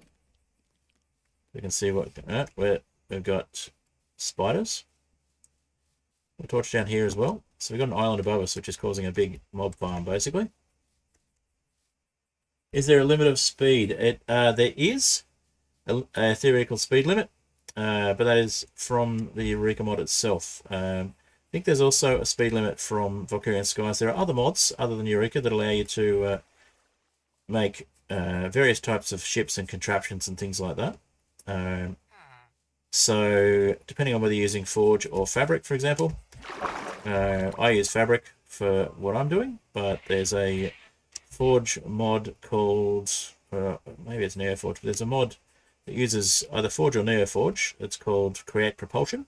We can see what we've got spiders. We'll torch down here as well. So we've got an island above us, which is causing a big mob farm, basically. Is there a limit of speed? There is a theoretical speed limit, but that is from the Eureka mod itself. I think there's also a speed limit from Valkyrian Skies. There are other mods other than Eureka that allow you to make various types of ships and contraptions and things like that. So depending on whether you're using Forge or Fabric, for example, I use Fabric for what I'm doing, but there's a Forge mod called, maybe it's NeoForge, but there's a mod that uses either Forge or NeoForge. It's called Create Propulsion,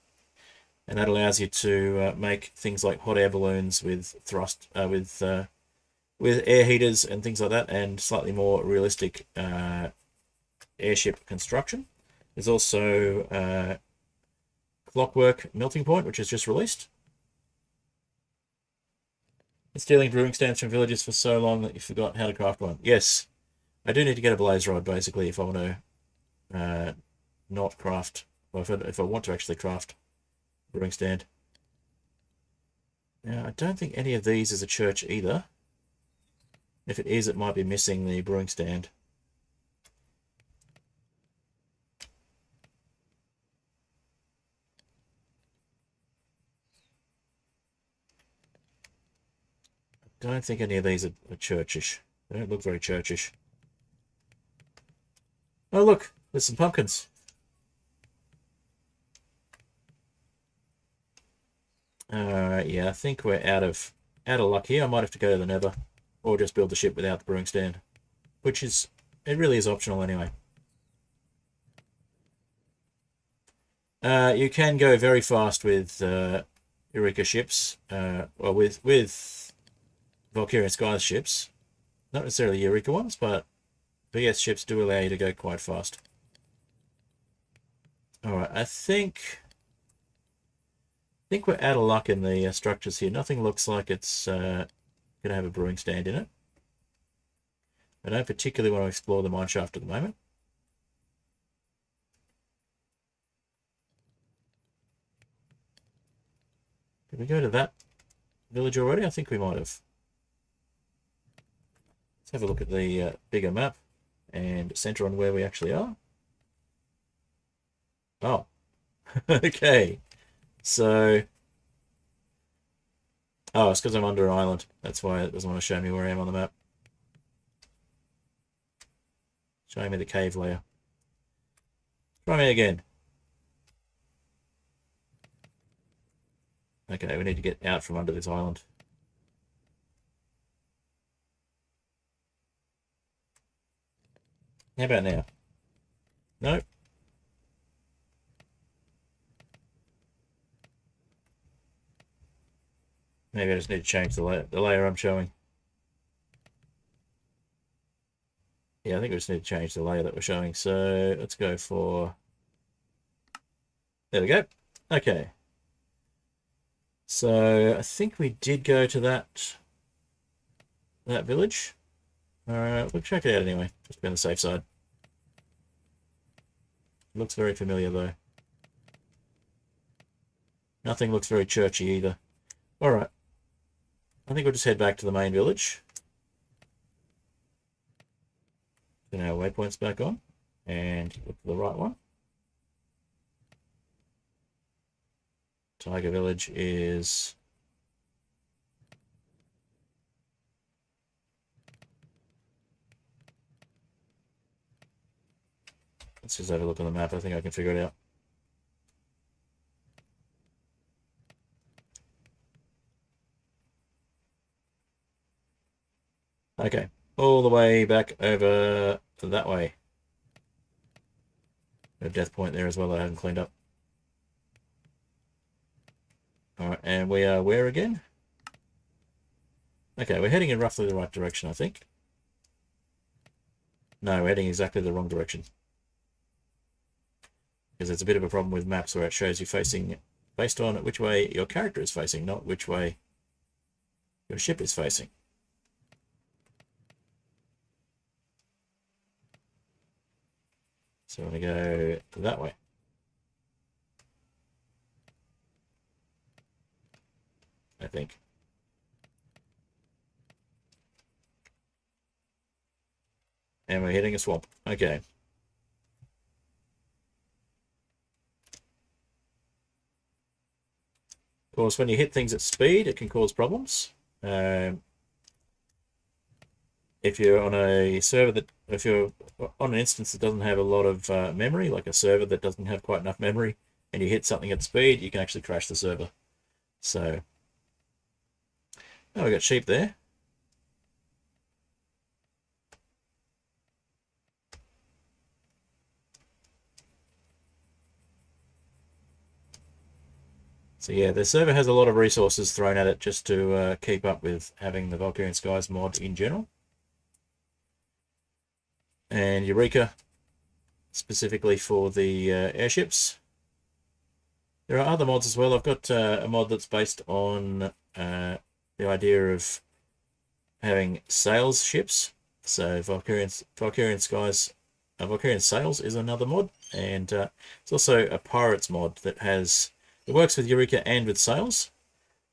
and that allows you to make things like hot air balloons with thrust, with air heaters and things like that, and slightly more realistic airship construction. There's also Clockwork Melting Point, which is just released. It's stealing brewing stands from villages for so long that you forgot how to craft one. Yes, I do need to get a blaze rod, basically, if I want to not craft, or if I want to actually craft brewing stand. Now, I don't think any of these is a church either. If it is, it might be missing the brewing stand. Don't think any of these are churchish. They don't look very churchish. Oh, look, there's some pumpkins. Yeah, I think we're out of luck here. I might have to go to the Nether, or just build the ship without the brewing stand, which is, it really is optional anyway. You can go very fast with Eureka ships, well, with Valkyrian Skies ships. Not necessarily Eureka ones, but VS ships do allow you to go quite fast. Alright, I think we're out of luck in the structures here. Nothing looks like it's going to have a brewing stand in it. I don't particularly want to explore the mineshaft at the moment. Did we go to that village already? I think we might have. Let's have a look at the bigger map and center on where we actually are. Oh, okay. So, oh, it's because I'm under an island. That's why it doesn't want to show me where I am on the map. Showing me the cave layer. Try me again. Okay, we need to get out from under this island. How about now? Nope. Maybe I just need to change the layer I'm showing. Yeah, I think we just need to change the layer that we're showing. So let's go for... There we go. Okay. So I think we did go to that village. We'll check it out anyway, just to be on the safe side. Looks very familiar though. Nothing looks very churchy either. Alright. I think we'll just head back to the main village. Turn our waypoints back on and look for the right one. Tiger Village is... Let's just have a look on the map. I think I can figure it out. Okay, all the way back over that way. A death point there as well that I haven't cleaned up. Alright, and we are where again? Okay, we're heading in roughly the right direction, I think. No, we're heading exactly the wrong direction. Because there's a bit of a problem with maps where it shows you facing based on which way your character is facing, not which way your ship is facing. So I'm going to go that way. I think. And we're hitting a swamp. Okay. Of course, when you hit things at speed, it can cause problems. If you're on a server that, if you're on an instance that doesn't have a lot of memory, like a server that doesn't have quite enough memory, and you hit something at speed, you can actually crash the server. So, oh, we got sheep there. So yeah, the server has a lot of resources thrown at it just to keep up with having the Valkyrian Skies mod in general. And Eureka, specifically for the airships. There are other mods as well. I've got a mod that's based on the idea of having sails ships. So Valkyrian Skies, Valkyrian Sails is another mod, and it's also a pirates mod that has, it works with Eureka and with sails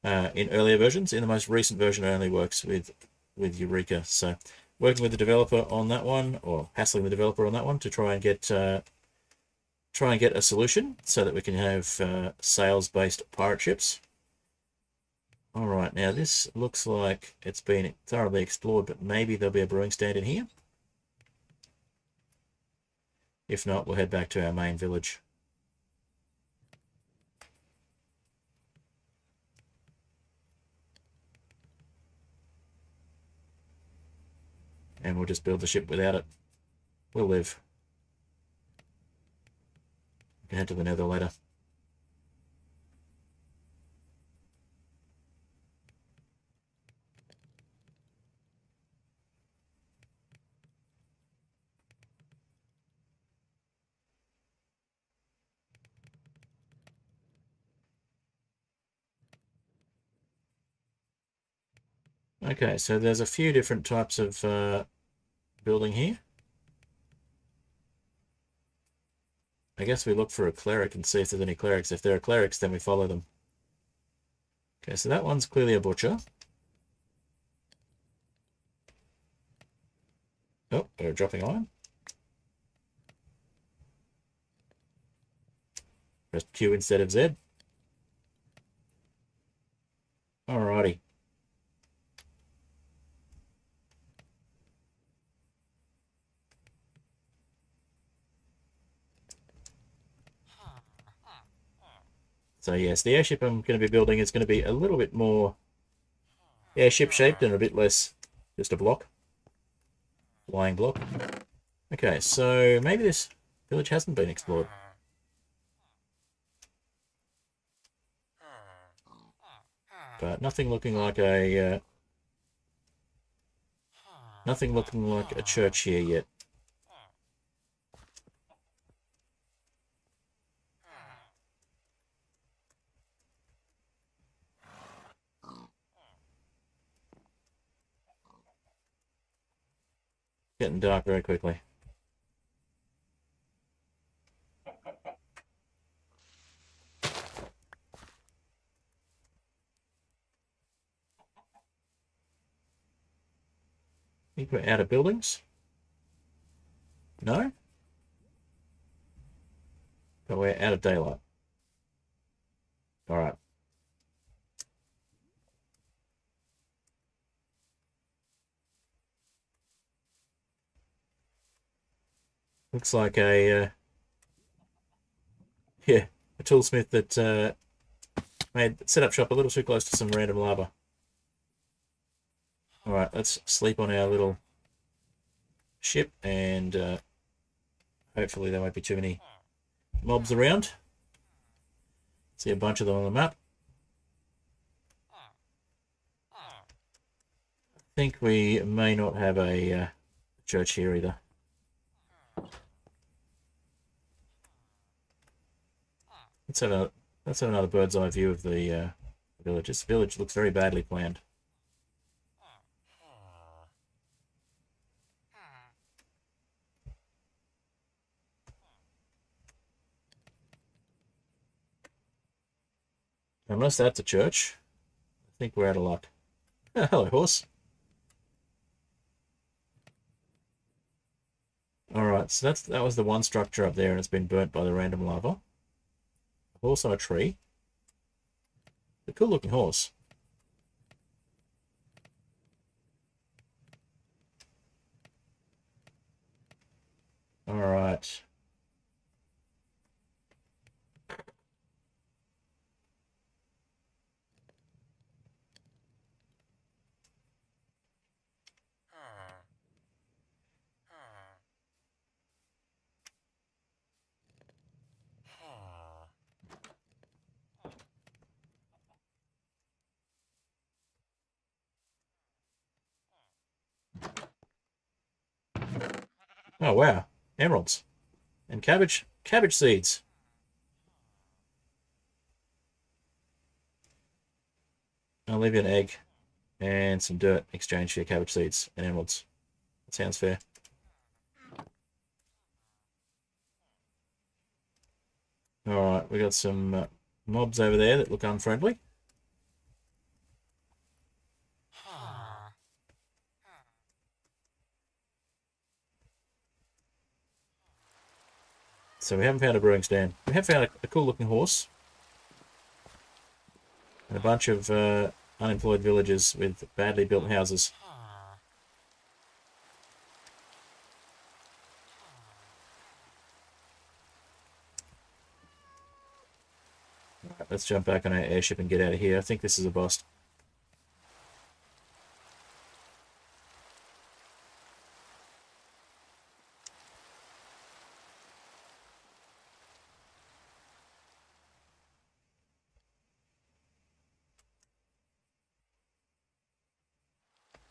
in earlier versions. In the most recent version, it only works with Eureka. So working with the developer on that one, or hassling the developer on that one to try and get a solution so that we can have sails-based pirate ships. All right, now this looks like it's been thoroughly explored, but maybe there'll be a brewing stand in here. If not, we'll head back to our main village. And we'll just build the ship without it. We'll live. We can head to the nether later. Okay, so there's a few different types of building here. I guess we look for a cleric and see if there's any clerics. If there are clerics, then we follow them. Okay, so that one's clearly a butcher. Oh, we're dropping iron. Press Q instead of Z. Alrighty. So yes, the airship I'm going to be building is going to be a little bit more airship shaped and a bit less just a block. Flying block. Okay, so maybe this village hasn't been explored. But nothing looking like a church here yet. Getting dark very quickly. I think we're out of buildings. No? But we're out of daylight. Alright. Looks like a yeah, a toolsmith that set up shop a little too close to some random lava. Alright, let's sleep on our little ship, and hopefully there won't be too many mobs around. See a bunch of them on the map. I think we may not have a church here either. Let's have another bird's eye view of the village. This village looks very badly planned. Unless that's a church. I think we're out of luck. Oh, hello, horse. Alright, so that was the one structure up there, and it's been burnt by the random lava. A horse on a tree. A cool looking horse. Alright. Oh wow, emeralds and cabbage seeds. I'll leave you an egg and some dirt in exchange for your cabbage seeds and emeralds. That sounds fair. Alright, we got some mobs over there that look unfriendly. So we haven't found a brewing stand. We have found a cool looking horse. And a bunch of unemployed villagers with badly built houses. Right, let's jump back on our airship and get out of here. I think this is a bust.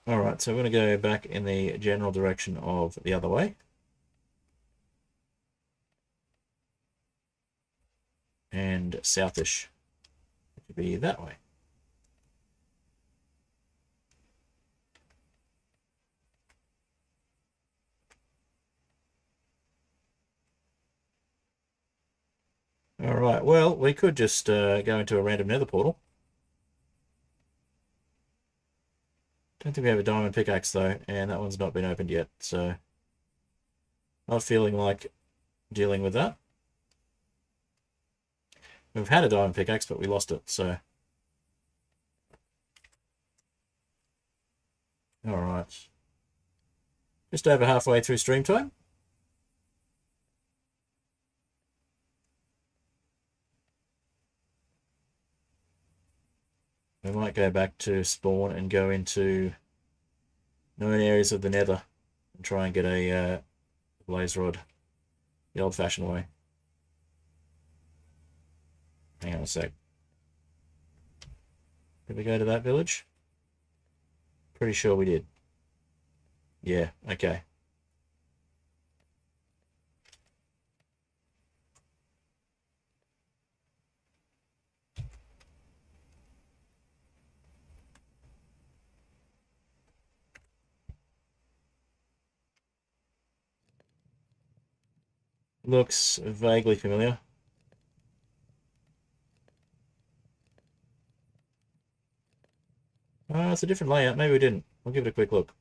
Alright, so we're going to go back in the general direction of the other way. And southish. It could be that way. Alright, well, we could just go into a random nether portal. Don't think we have a diamond pickaxe though, and that one's not been opened yet, so not feeling like dealing with that. We've had a diamond pickaxe, but we lost it, so. Alright. Just over halfway through stream time. We might go back to spawn and go into known areas of the nether and try and get a blaze rod the old-fashioned way. Hang on a sec. Did we go to that village? Pretty sure we did. Yeah, okay. Looks vaguely familiar. It's a different layout. Maybe we didn't. We'll give it a quick look.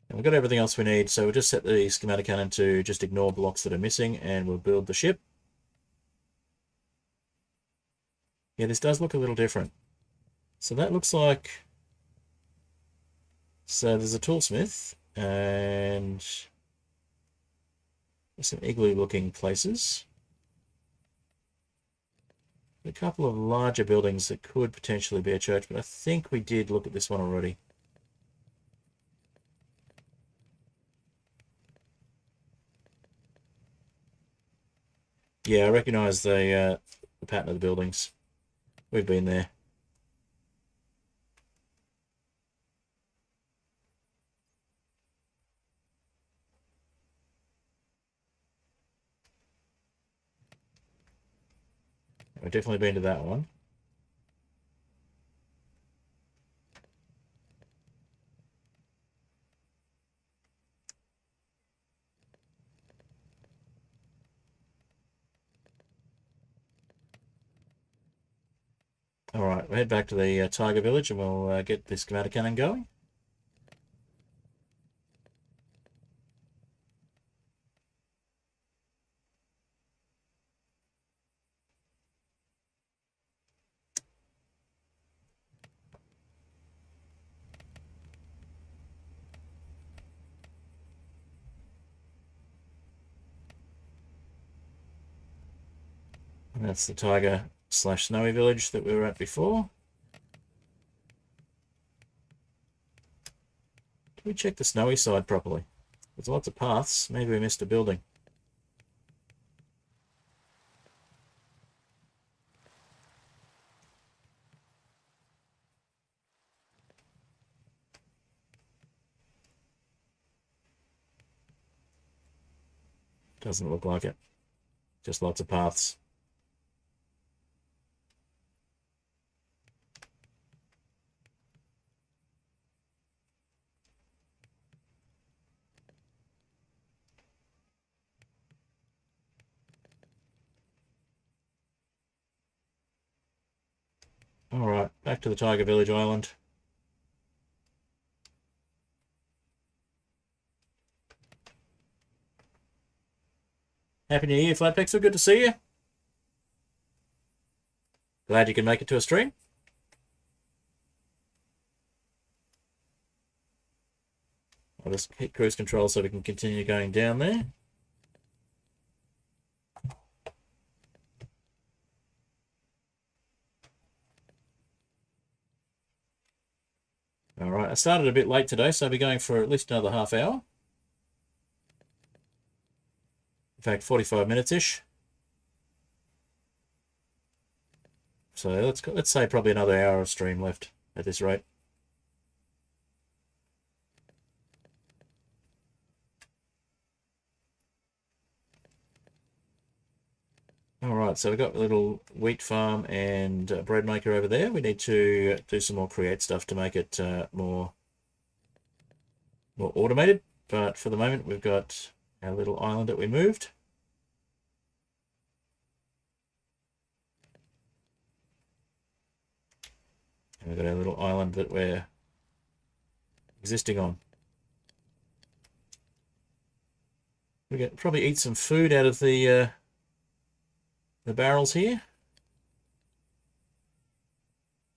And we've got everything else we need, so we'll just set the schematic cannon to just ignore blocks that are missing, and we'll build the ship. Yeah, this does look a little different. So that looks like... So there's a toolsmith, and there's some igloo-looking places. A couple of larger buildings that could potentially be a church, but I think we did look at this one already. Yeah, I recognise the pattern of the buildings. We've been there. We've definitely been to that one. Alright, we'll head back to the tiger village and we'll get the schematic cannon going. And that's the tiger/snowy village that we were at before. Did we check the snowy side properly? There's lots of paths. Maybe we missed a building. Doesn't look like it. Just lots of paths. Alright, back to the Tiger Village Island. Happy New Year, Flatpixel. Good to see you. Glad you can make it to a stream. I'll just hit cruise control so we can continue going down there. Alright, I started a bit late today, so I'll be going for at least another half hour. In fact, 45 minutes-ish. So let's say probably another hour of stream left at this rate. Alright, so we've got a little wheat farm and bread maker over there. We need to do some more create stuff to make it more automated. But for the moment, we've got our little island that we moved. And we've got our little island that we're existing on. We can probably eat some food out of the barrels here.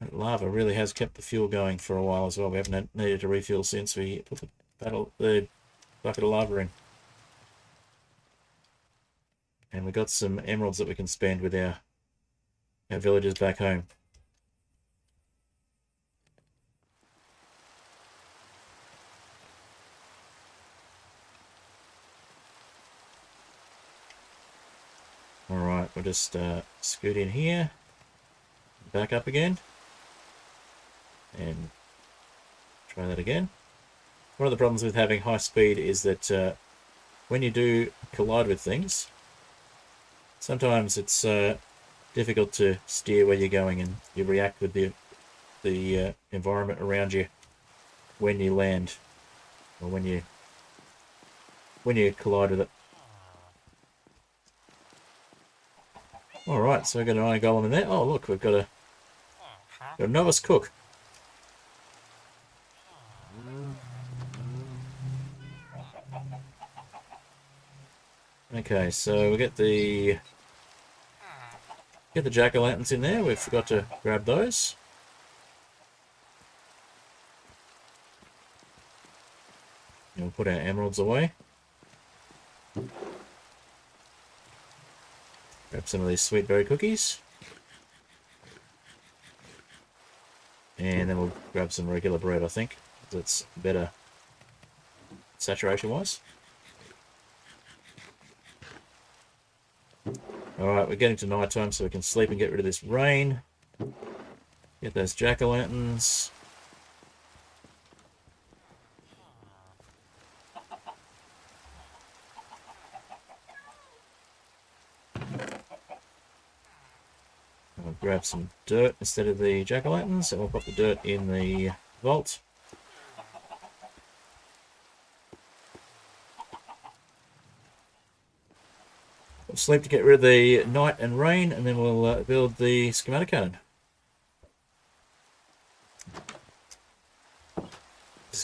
That lava really has kept the fuel going for a while as well. We haven't needed to refuel since we put the bucket of lava in. And we've got some emeralds that we can spend with our villagers back home. Alright, we'll just scoot in here, back up again, and try that again. One of the problems with having high speed is that when you do collide with things, sometimes it's difficult to steer where you're going, and you react with the environment around you when you land, or when you collide with it. Alright, so we've got an iron golem in there. Oh look, we've got a novice cook. Okay, so we get the jack-o'-lanterns in there. We forgot to grab those. And we'll put our emeralds away. Grab some of these sweet berry cookies. And then we'll grab some regular bread, I think. That's better saturation-wise. Alright, we're getting to night time, so we can sleep and get rid of this rain. Get those jack-o'-lanterns. We'll grab some dirt instead of the jack-o'-lanterns, and we'll put the dirt in the vault. We'll sleep to get rid of the night and rain, and then we'll build the schematic cannon.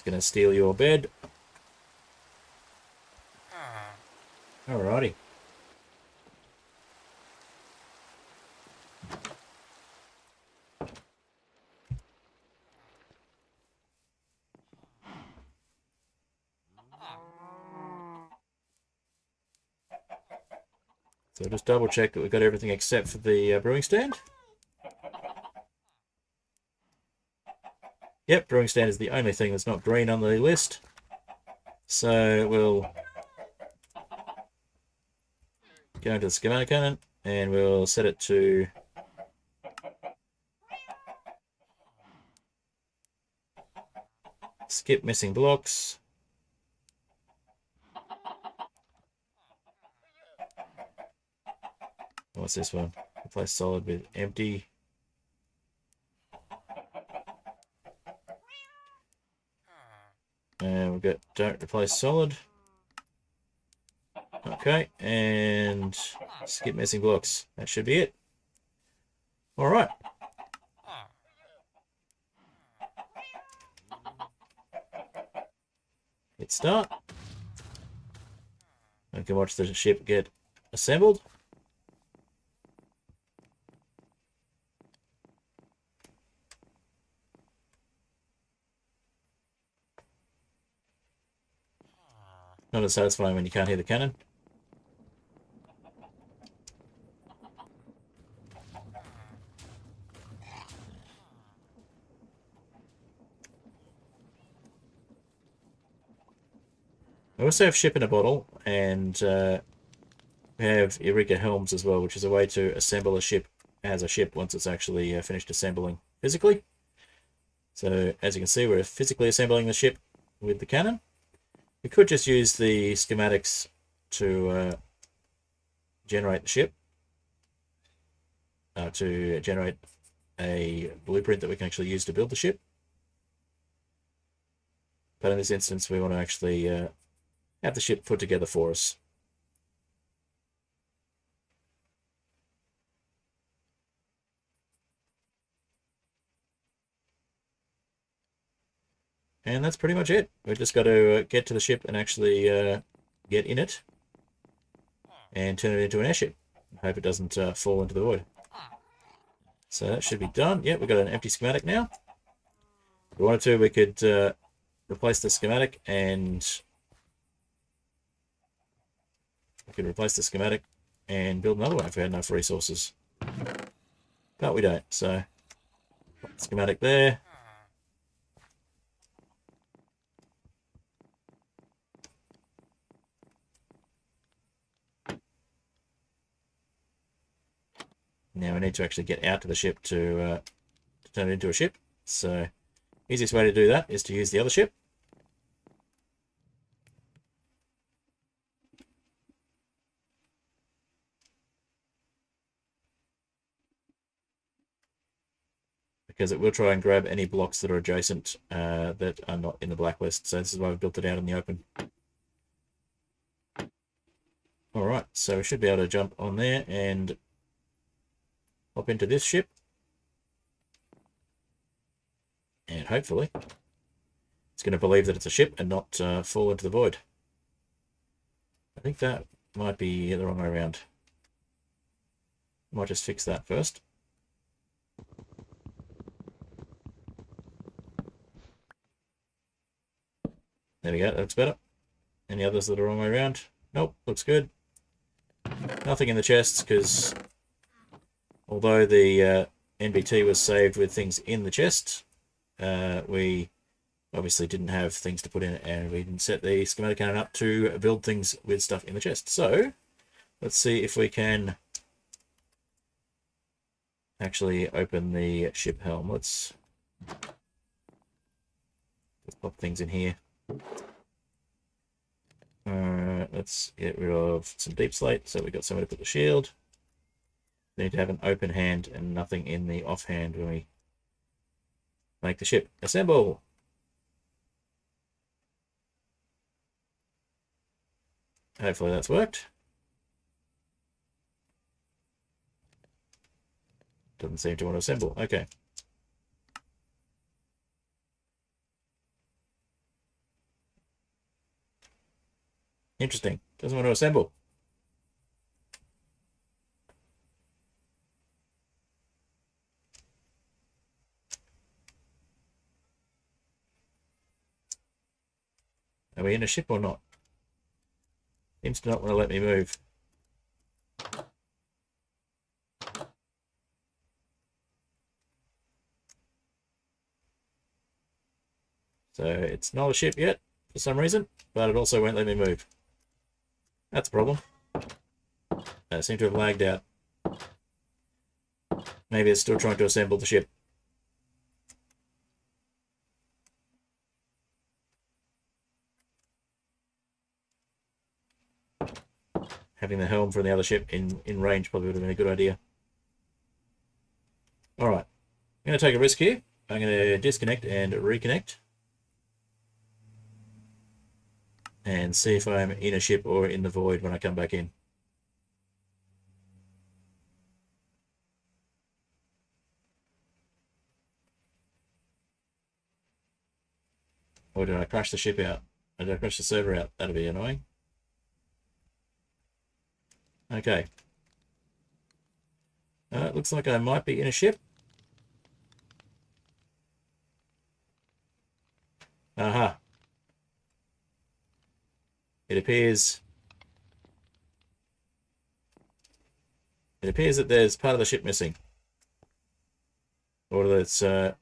just going to steal your bed. Alrighty. So just double check that we've got everything except for the brewing stand. Yep, brewing stand is the only thing that's not green on the list. So we'll go into the schematic cannon and we'll set it to skip missing blocks. What's this one? Replace solid with empty. And we've got don't replace solid. Okay, and skip missing blocks. That should be it. Alright. Hit start. I can watch the ship get assembled. Not as satisfying when you can't hear the cannon. I also have ship in a bottle, and we have Eureka helms as well, which is a way to assemble a ship as a ship once it's actually finished assembling physically. So as you can see, we're physically assembling the ship with the cannon. We could just use the schematics to generate the ship, to generate a blueprint that we can actually use to build the ship. But in this instance, we want to actually have the ship put together for us. And that's pretty much it. We've just got to get to the ship and actually get in it and turn it into an airship. I hope it doesn't fall into the void. So that should be done. Yep, we've got an empty schematic now. If we wanted to, we could replace the schematic and build another one if we had enough resources. But we don't, so schematic there. Now we need to actually get out to the ship to turn it into a ship. So easiest way to do that is to use the other ship. Because it will try and grab any blocks that are adjacent that are not in the blacklist. So this is why we've built it out in the open. Alright, so we should be able to jump on there and hop into this ship. And hopefully it's going to believe that it's a ship and not fall into the void. I think that might be the wrong way around. Might just fix that first. There we go, that's better. Any others that are the wrong way around? Nope, looks good. Nothing in the chests, because although the NBT was saved with things in the chest, we obviously didn't have things to put in it, and we didn't set the schematic cannon up to build things with stuff in the chest. So let's see if we can actually open the ship helm. Let's pop things in here. Let's get rid of some deep slate, so we've got somewhere to put the shield. We need to have an open hand and nothing in the offhand when we make the ship. Assemble! Hopefully that's worked. Doesn't seem to want to assemble. Okay. Interesting. Doesn't want to assemble. Are we in a ship or not? Seems to not want to let me move. So it's not a ship yet for some reason, but it also won't let me move. That's a problem. I seem to have lagged out. Maybe it's still trying to assemble the ship. Having the helm from the other ship in range probably would have been a good idea. Alright. I'm going to take a risk here. I'm going to disconnect and reconnect. And see if I'm in a ship or in the void when I come back in. Or did I crash the ship out? Or did I crash the server out? That'd be annoying. Okay. It looks like I might be in a ship. Aha. It appears that there's part of the ship missing. Or that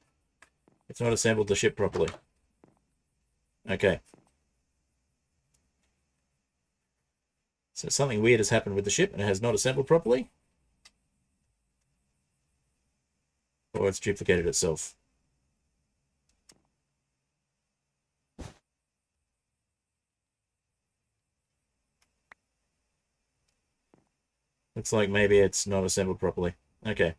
it's not assembled the ship properly. Okay. So something weird has happened with the ship and it has not assembled properly. Or it's duplicated itself. Looks like maybe it's not assembled properly. Okay.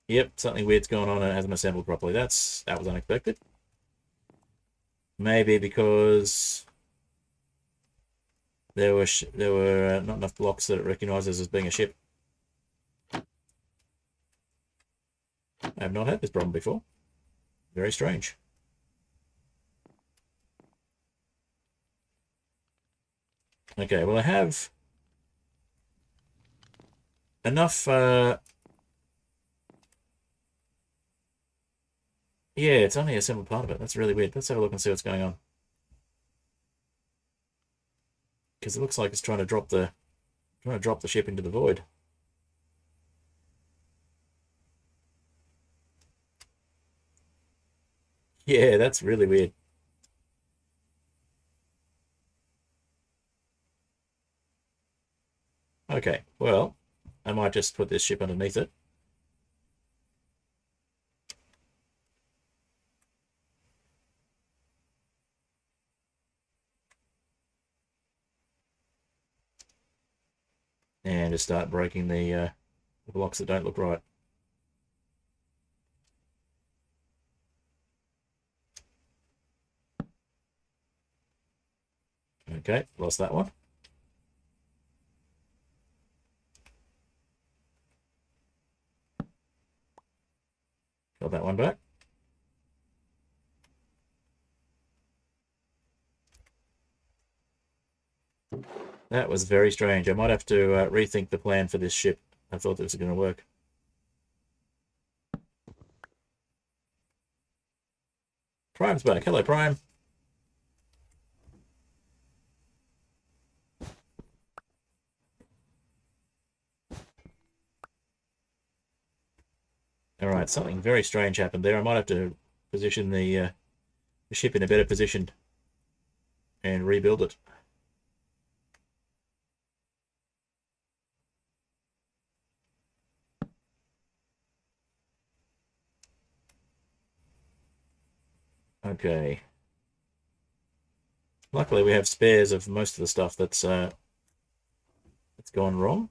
Yep, something weird's going on and it hasn't assembled properly. That was unexpected. Maybe because there were not enough blocks that it recognizes as being a ship. I have not had this problem before. Very strange. Okay, well I have enough yeah, it's only a simple part of it. That's really weird. Let's have a look and see what's going on. Because it looks like it's trying to drop the ship into the void. Yeah, that's really weird. Okay, well, I might just put this ship underneath it. And just start breaking the blocks that don't look right. Okay, lost that one. Got that one back. That was very strange. I might have to rethink the plan for this ship. I thought this was going to work. Prime's back. Hello, Prime. Alright, something very strange happened there. I might have to position the ship in a better position and rebuild it. Okay. Luckily, we have spares of most of the stuff that's gone wrong.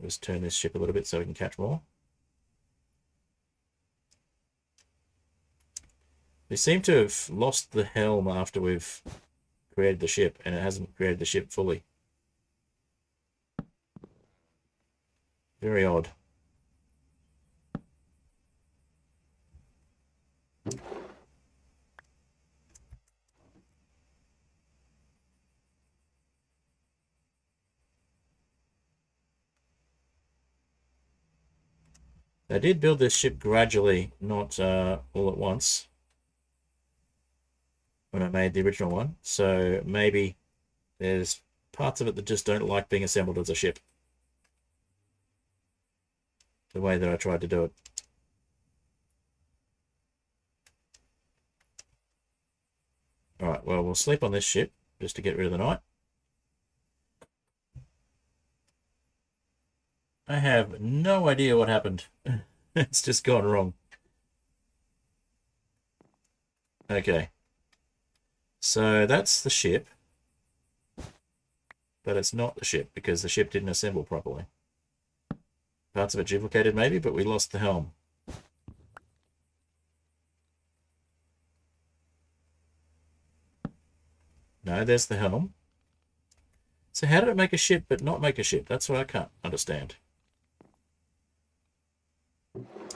Let's turn this ship a little bit so we can catch more. We seem to have lost the helm after we've created the ship, and it hasn't created the ship fully. Very odd. I did build this ship gradually, not all at once, when I made the original one. So maybe there's parts of it that just don't like being assembled as a ship. The way that I tried to do it. Alright, well, we'll sleep on this ship just to get rid of the night. I have no idea what happened. It's just gone wrong. Okay. So that's the ship. But it's not the ship because the ship didn't assemble properly. Parts of it duplicated maybe, but we lost the helm. No, there's the helm. So how did it make a ship but not make a ship? That's what I can't understand.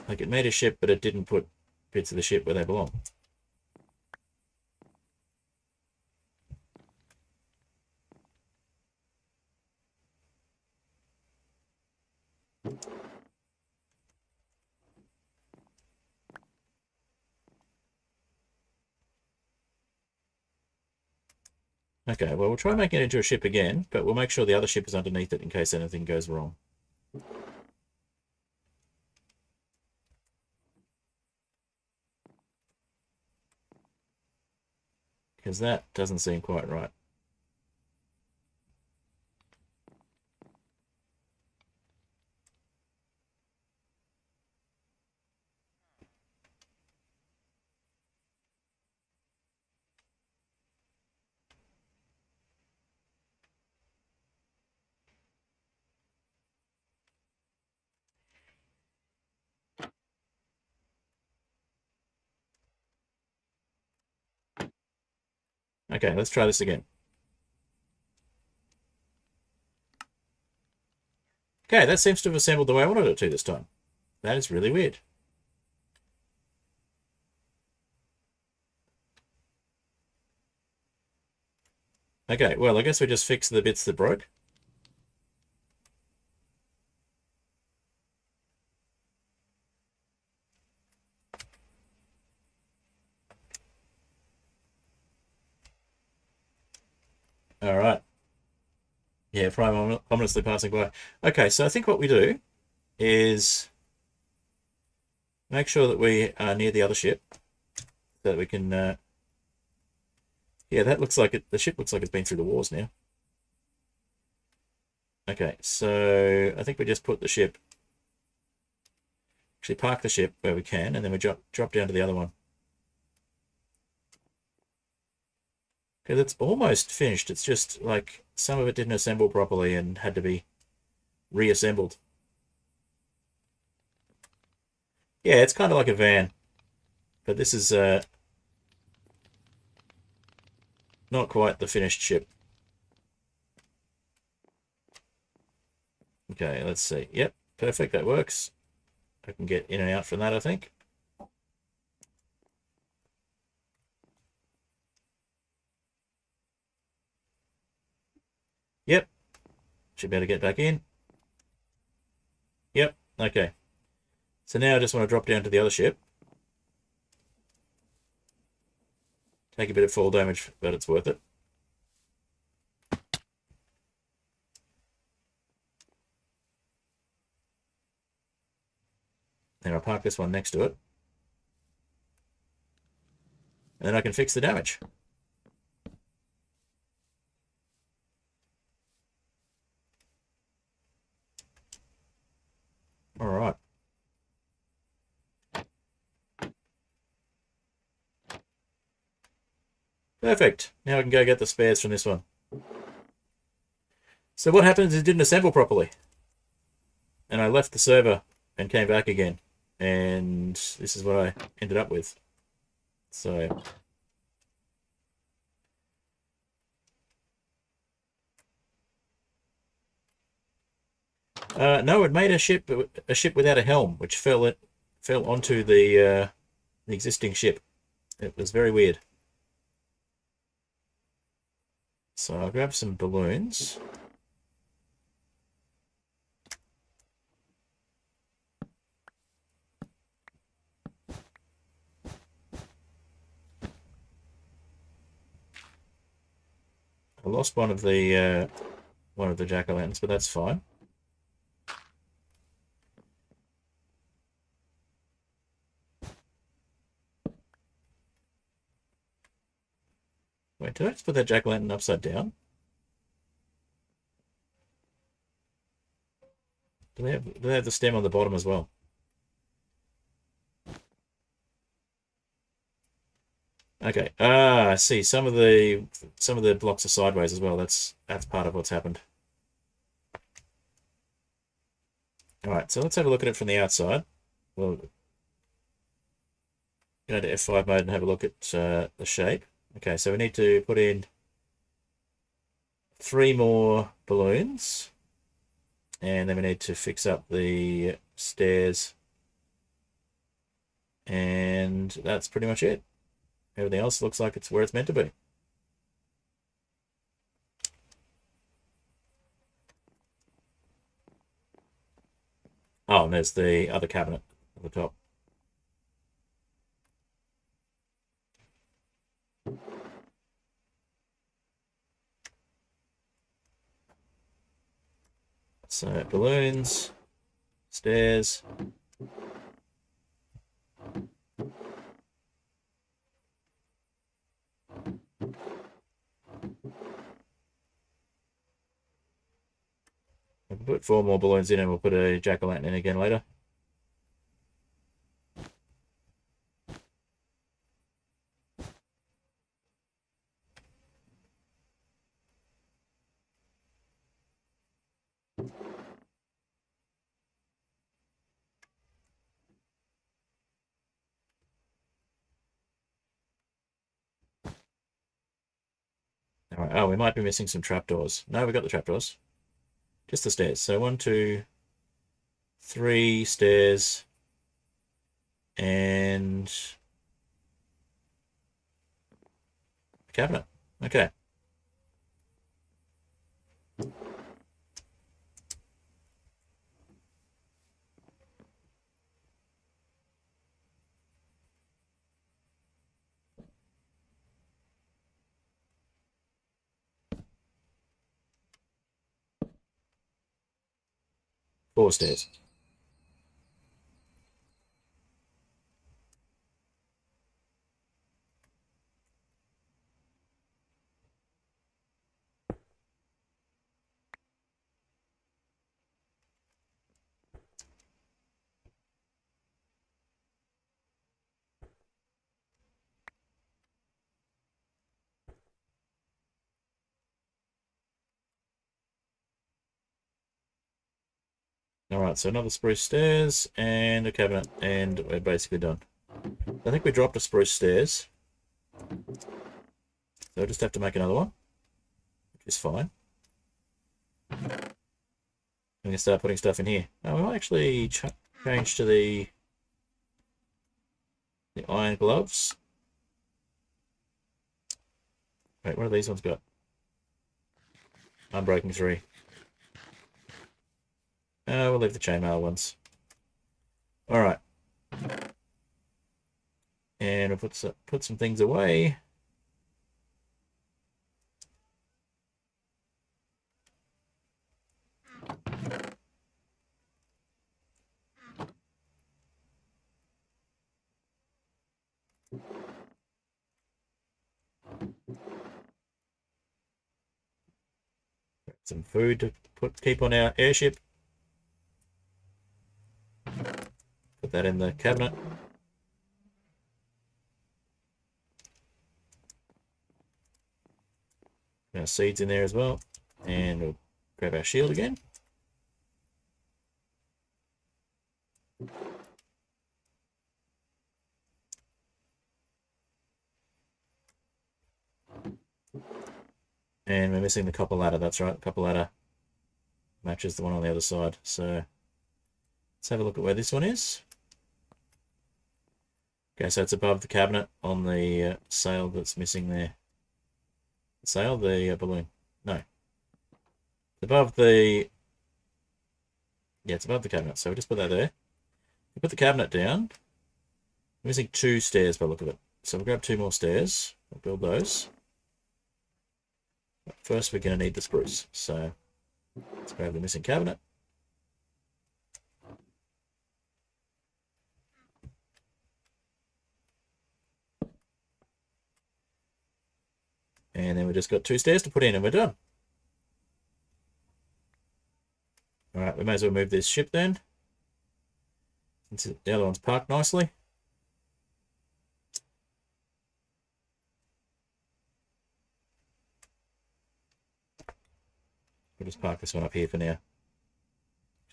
Like it made a ship, but it didn't put bits of the ship where they belong. Okay, well, we'll try making it into a ship again, but we'll make sure the other ship is underneath it in case anything goes wrong. Because that doesn't seem quite right. Okay, let's try this again. Okay, that seems to have assembled the way I wanted it to this time. That is really weird. Okay, well, I guess we just fixed the bits that broke. All right. Yeah, Prime ominously passing by. Okay, so I think what we do is make sure that we are near the other ship so that we can... yeah, that looks like it. The ship looks like it's been through the wars now. Okay, so I think we just put the ship... Actually, park the ship where we can, and then we drop down to the other one. Because it's almost finished. It's just like some of it didn't assemble properly and had to be reassembled. Yeah, it's kind of like a van. But this is not quite the finished ship. Okay, let's see. Yep, perfect. That works. I can get in and out from that, I think. Yep. Should be able to get back in. Yep. Okay. So now I just want to drop down to the other ship. Take a bit of fall damage, but it's worth it. Then I'll park this one next to it. And then I can fix the damage. All right. Perfect. Now I can go get the spares from this one. So what happened is it didn't assemble properly. And I left the server and came back again. And this is what I ended up with. So... No, it made a ship without a helm, which fell onto the existing ship. It was very weird. So I'll grab some balloons. I lost one of the jack-o'-lanterns, but that's fine. Wait, did I just put that jack-o'-lantern upside down? Do they have the stem on the bottom as well? Okay. Ah, I see. Some of the blocks are sideways as well. That's part of what's happened. All right, so let's have a look at it from the outside. Well, go to F5 mode and have a look at the shape. Okay, so we need to put in 3 more balloons, and then we need to fix up the stairs, and that's pretty much it. Everything else looks like it's where it's meant to be. Oh, and there's the other cabinet at the top. So balloons, stairs. We'll put 4 more balloons in and we'll put a jack-o'-lantern in again later. All right. Oh, we might be missing some trapdoors. No, we got the trapdoors. Just the stairs. So 1, 2, 3 stairs and a cabinet. Okay. Four stairs. All right, so another spruce stairs and a cabinet, and we're basically done. I think we dropped a spruce stairs, so I just have to make another one, which is fine. We can start putting stuff in here. Now we might actually change to the iron gloves. Wait, what have these ones got? Unbreaking 3. We'll leave the chainmail ones. All right. And we'll put some things away. Some food to keep on our airship. Put that in the cabinet. Our seeds in there as well. And we'll grab our shield again. And we're missing the copper ladder, that's right, copper ladder. matches the one on the other side. So let's have a look at where this one is. Okay, so it's above the cabinet on the sail that's missing there. The sail, the balloon. No. It's above the... Yeah, it's above the cabinet. So we'll just put that there. We put the cabinet down. We're missing 2 stairs by the look of it. So we'll grab 2 more stairs. We'll build those. But first, we're going to need the spruce. So let's grab the missing cabinet. And then we've just got 2 stairs to put in and we're done. Alright, we may as well move this ship then. Since the other one's parked nicely. We'll just park this one up here for now.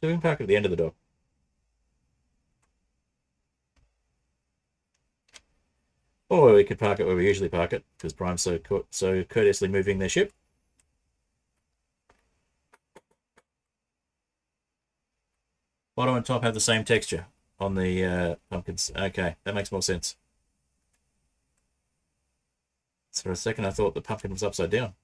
So we can park it at the end of the dock. Or we could park it where we usually park it, because Prime's so courteously moving their ship. Bottom and top have the same texture on the pumpkins. Okay, that makes more sense. So for a second I thought the pumpkin was upside down.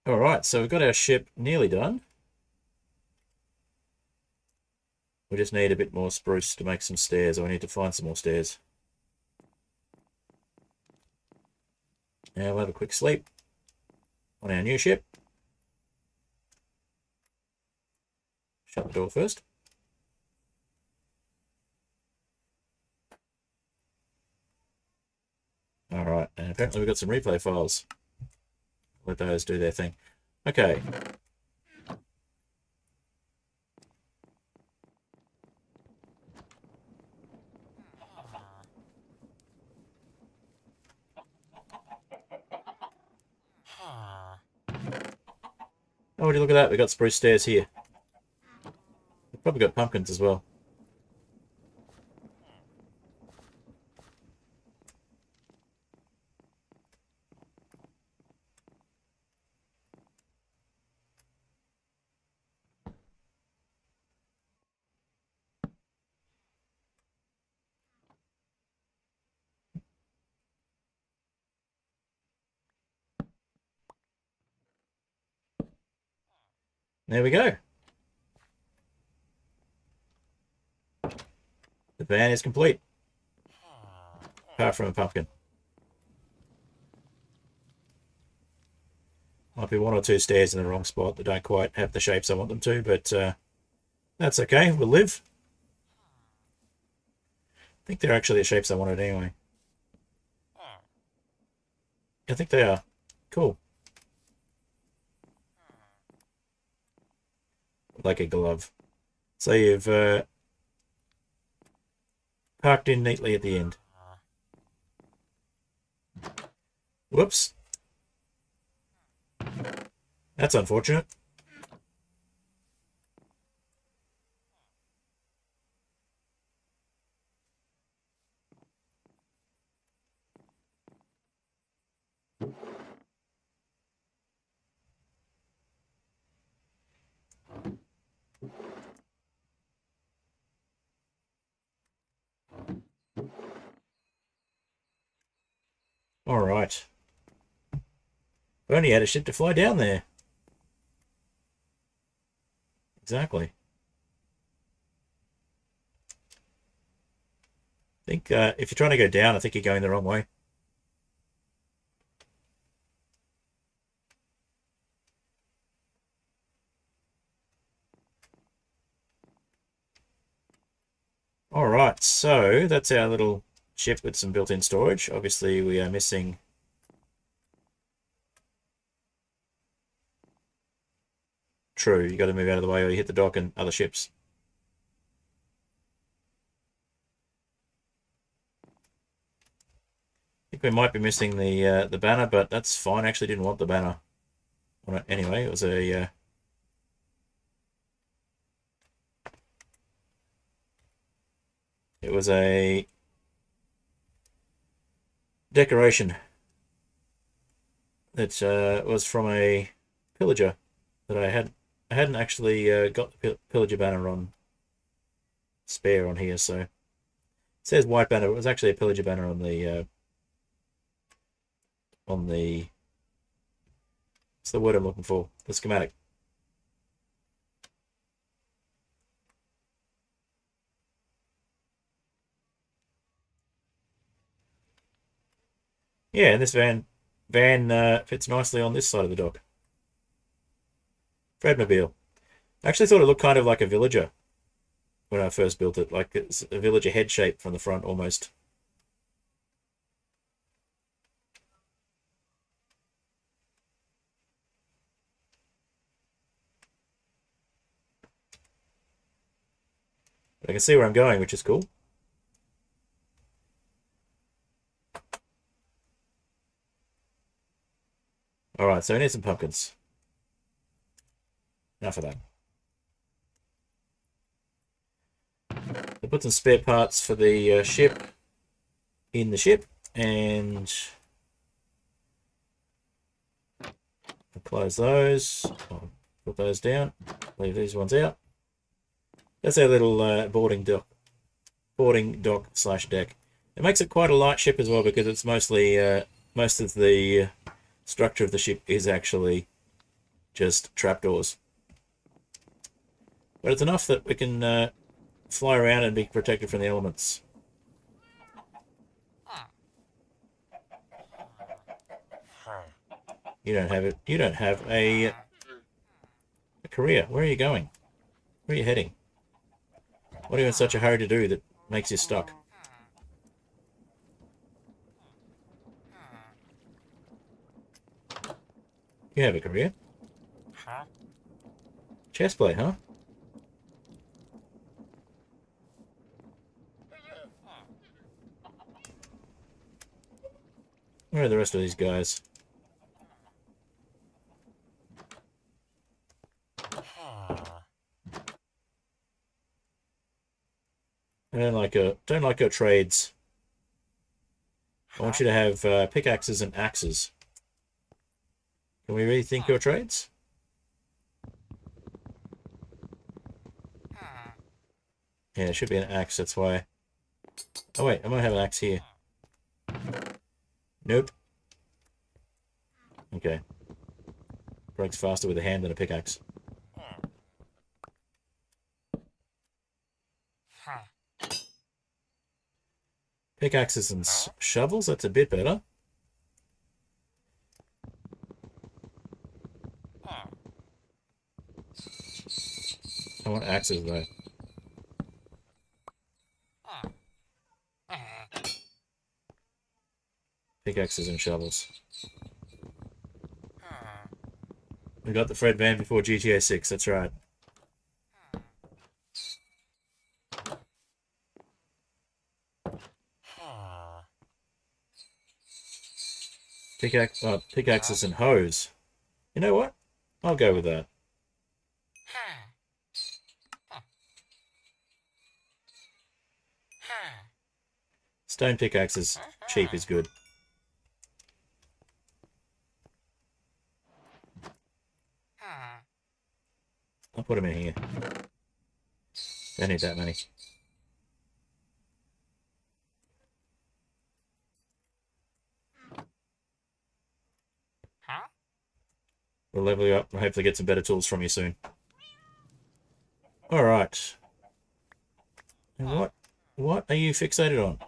Alright, so we've got our ship nearly done. We just need a bit more spruce to make some stairs, or we need to find some more stairs. Now we'll have a quick sleep on our new ship. Shut the door first. Alright, and apparently we've got some replay files. Let those do their thing. Okay. Oh, would you look at that? We've got spruce stairs here. We've probably got pumpkins as well. There we go. The van is complete. Apart from a pumpkin. Might be 1 or 2 stairs in the wrong spot that don't quite have the shapes I want them to, but that's okay. We'll live. I think they're actually the shapes I wanted anyway. I think they are. Cool. Like a glove. So you've parked in neatly at the end. Whoops. That's unfortunate. All right. We only had a ship to fly down there. Exactly. I think if you're trying to go down, I think you're going the wrong way. All right, so that's our little ship with some built-in storage. Obviously, we are missing True, you got to move out of the way or you hit the dock and other ships. I think we might be missing the banner, but that's fine. I actually didn't want the banner. Well, anyway, it was a decoration that was from a pillager that I hadn't actually got the pillager banner on spare on here, so it says white banner. It was actually a pillager banner on the what's the word I'm looking for? The schematic. Yeah, and this van fits nicely on this side of the dock. Fredmobile. I actually thought it looked kind of like a villager when I first built it, like it's a villager head shape from the front almost. But I can see where I'm going, which is cool. Alright, so we need some pumpkins. Enough of that. I put some spare parts for the ship in the ship, and I'll close those. I'll put those down. Leave these ones out. That's our little boarding dock slash deck. It makes it quite a light ship as well because it's mostly most of the structure of the ship is actually just trapdoors. But it's enough that we can fly around and be protected from the elements. You don't have it. You don't have a career. Where are you going? Where are you heading? What are you in such a hurry to do that makes you stuck? You have a career. Chessplay, huh? Where are the rest of these guys? I don't like your trades. I want you to have pickaxes and axes. Can we rethink your trades? Yeah, it should be an axe, that's why. Oh wait, I might have an axe here. Nope. Okay. Breaks faster with a hand than a pickaxe. Pickaxes and shovels, that's a bit better. I want axes though. Pickaxes and shovels. We got the Fred van before GTA 6, that's right. Pickaxes and hoes. You know what? I'll go with that. Stone pickaxes, cheap is good. I'll put them in here. Don't need that many. We'll level you up and hopefully get some better tools from you soon. Alright. And what are you fixated on?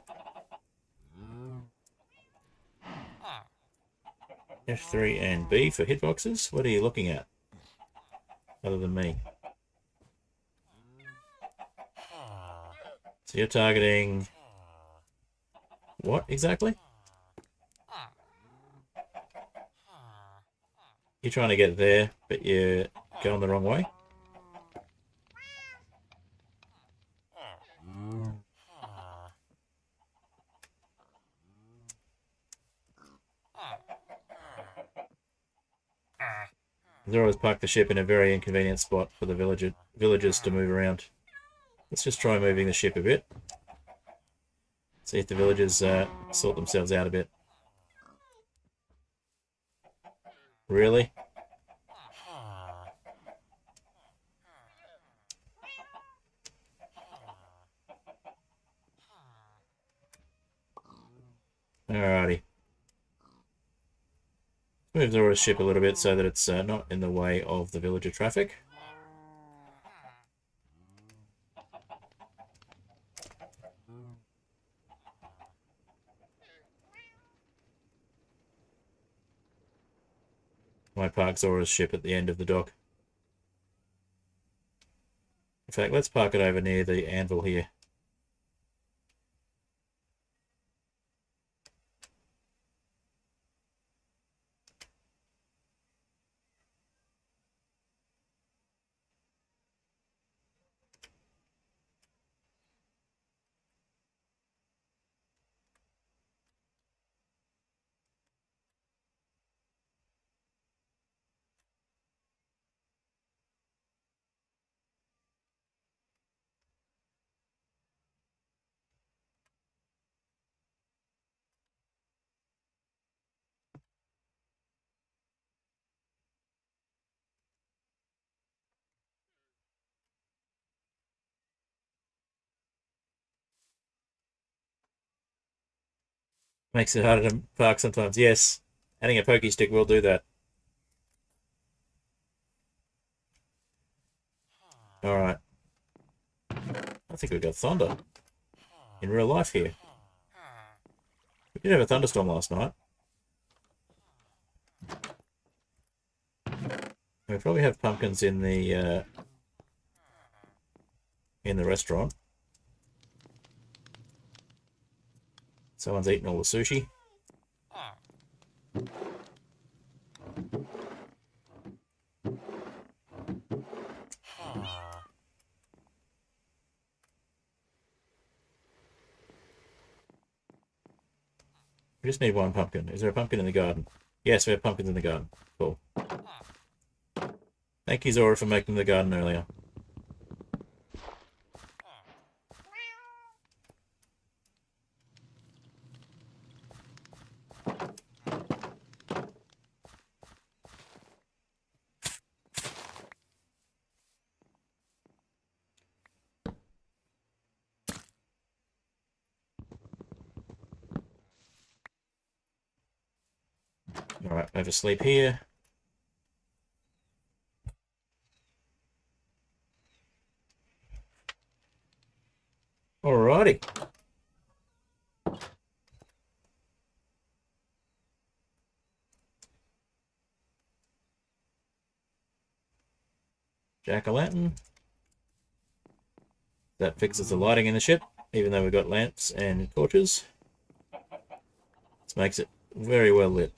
F3 and B for hitboxes? What are you looking at? Other than me. So you're targeting... what exactly? You're trying to get there, but you're going the wrong way? Zora's parked the ship in a very inconvenient spot for the villagers to move around. Let's just try moving the ship a bit. See if the villagers sort themselves out a bit. Really? Alrighty. Move Zora's ship a little bit so that it's not in the way of the villager traffic. Might park Zora's ship at the end of the dock. In fact, let's park it over near the anvil here. Makes it harder to park sometimes. Yes, adding a pokey stick will do that. Alright. I think we got thunder in real life here. We did have a thunderstorm last night. We probably have pumpkins in the restaurant. Someone's eating all the sushi. We just need one pumpkin. Is there a pumpkin in the garden? Yes, we have pumpkins in the garden. Cool. Thank you, Zora, for making the garden earlier. Alright, oversleep here. Alrighty. Jack-o'-lantern. That fixes the lighting in the ship, even though we've got lamps and torches. This makes it very well lit.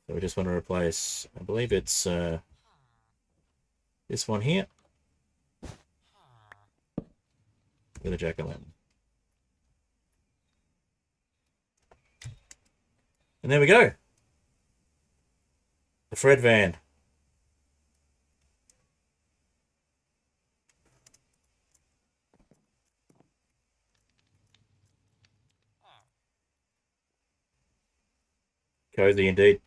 So we just want to replace, I believe it's this one here with a jack-o'-lantern. And there we go. The Fred van. Cozy indeed.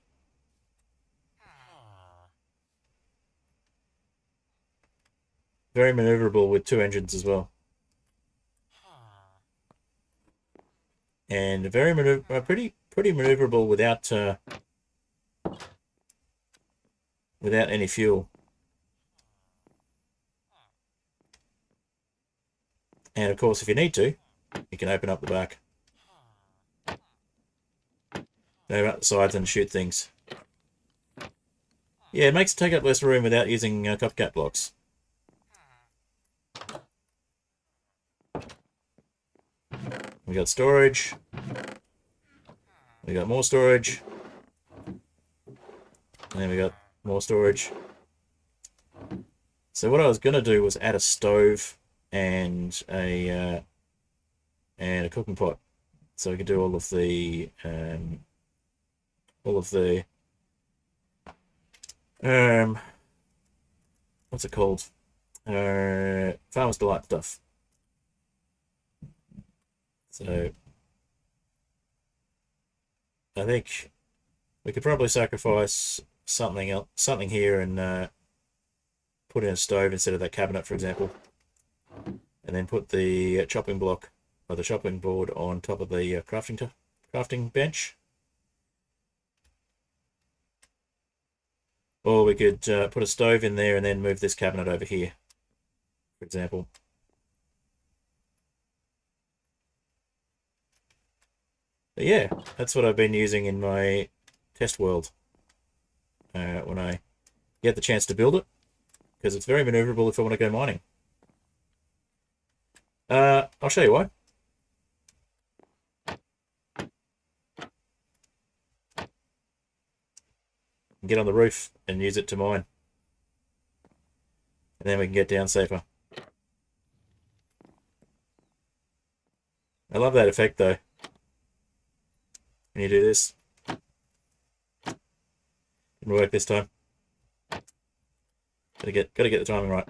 Very maneuverable with two engines as well. And very pretty maneuverable without without any fuel. And of course, if you need to, you can open up the back. Go out the sides and shoot things. Yeah, it makes it take up less room without using copycat blocks. We got storage. We got more storage. And then we got more storage. So what I was gonna do was add a stove and a cooking pot. So we can do all of the what's it called? Farmer's Delight stuff. So I think we could probably sacrifice something here, and put in a stove instead of that cabinet, for example, and then put the chopping block or the chopping board on top of the crafting bench. Or we could put a stove in there and then move this cabinet over here, for example. But yeah, that's what I've been using in my test world when I get the chance to build it, because it's very maneuverable if I want to go mining. I'll show you why. Get on the roof and use it to mine. And then we can get down safer. I love that effect though. When you do this. Didn't work this time. Gotta get the timing right.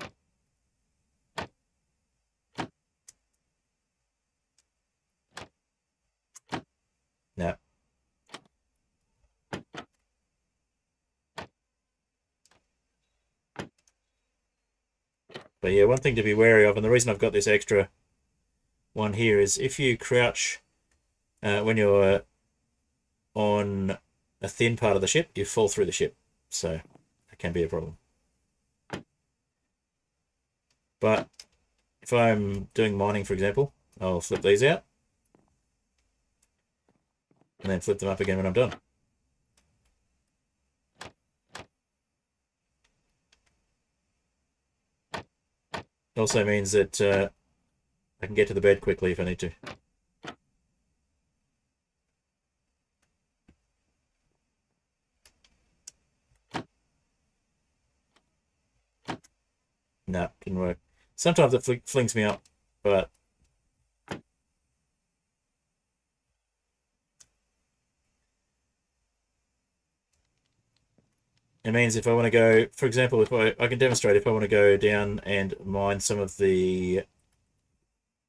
Nah. But yeah, one thing to be wary of, and the reason I've got this extra one here, is if you crouch when you're on a thin part of the ship, you fall through the ship. So that can be a problem. But if I'm doing mining, for example, I'll flip these out and then flip them up again when I'm done. It also means that I can get to the bed quickly if I need to. No, didn't work. Sometimes it flings me up, but it means if I want to go, for example, if I can demonstrate if I want to go down and mine some of the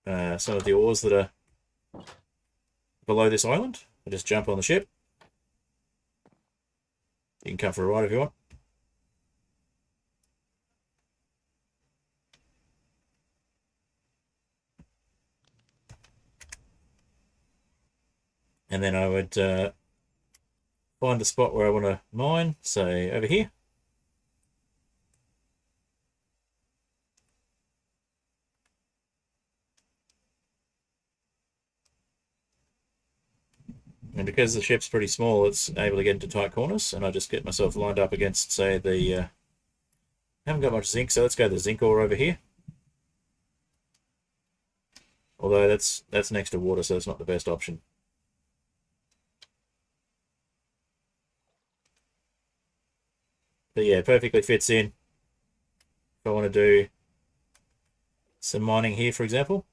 ores that are below this island, I just jump on the ship. You can come for a ride if you want. And then I would find a spot where I want to mine, say over here. And because the ship's pretty small, it's able to get into tight corners, and I just get myself lined up against, say, the... I haven't got much zinc, so let's go to the zinc ore over here. Although that's next to water, so it's not the best option. But yeah, perfectly fits in. If I want to do some mining here, for example.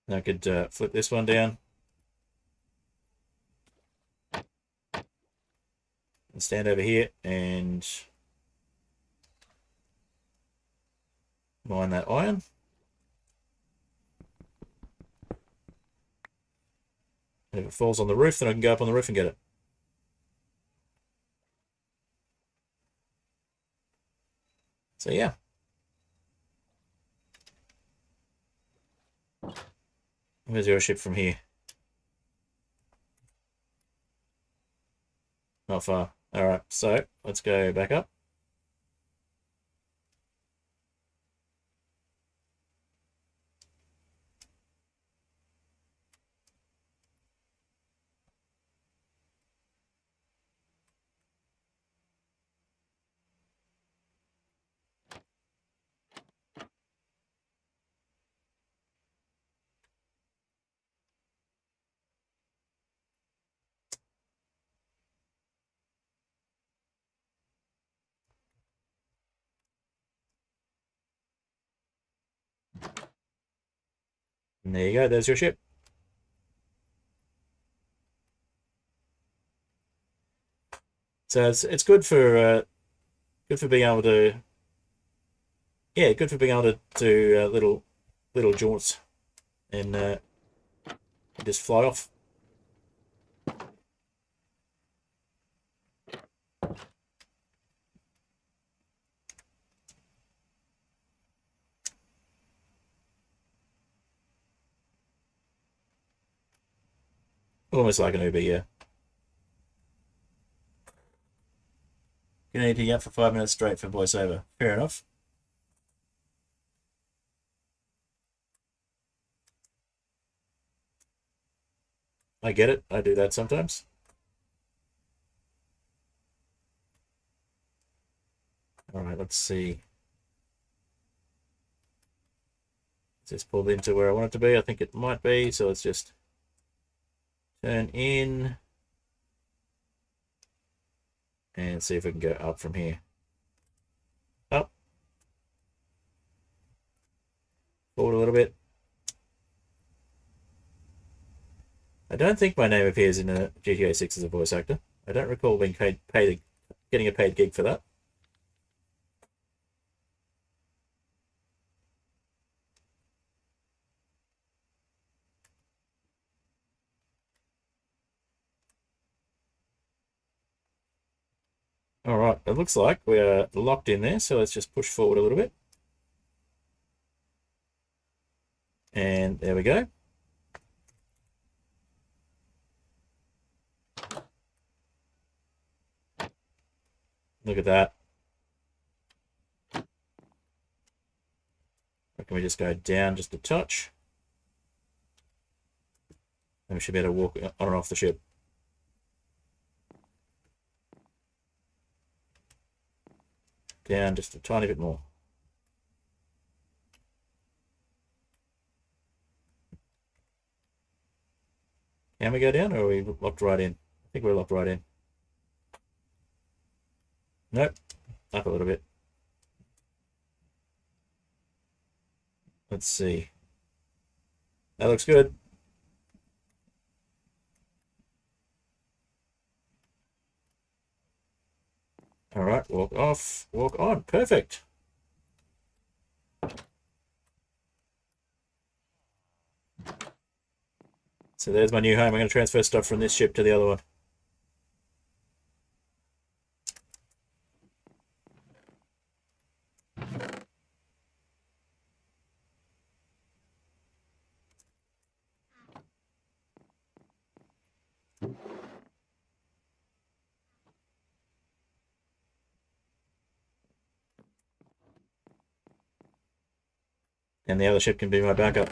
I could flip this one down and stand over here and mine that iron. And if it falls on the roof, then I can go up on the roof and get it. So yeah. Where's your ship from here? Not far. Alright, so let's go back up. And there you go, there's your ship. So it's good for being able to, yeah, good for being able to do little jaunts and just fly off. Almost like an Uber, yeah. Gonna need to get for 5 minutes straight for voiceover. Fair enough. I get it. I do that sometimes. All right, let's see. Is this pulled into where I want it to be? I think it might be. So let's just turn in and see if we can go up from here. Up. Forward a little bit. I don't think my name appears in a GTA 6 as a voice actor. I don't recall being getting a paid gig for that. All right, it looks like we're locked in there, so let's just push forward a little bit. And there we go. Look at that. Or can we just go down just a touch? And we should be able to walk on and off the ship. Down just a tiny bit more. Can we go down, or are we locked right in? I think we're locked right in. Nope. Up a little bit. Let's see. That looks good. All right, walk off, walk on. Perfect. So there's my new home. I'm going to transfer stuff from this ship to the other one. And the other ship can be my backup.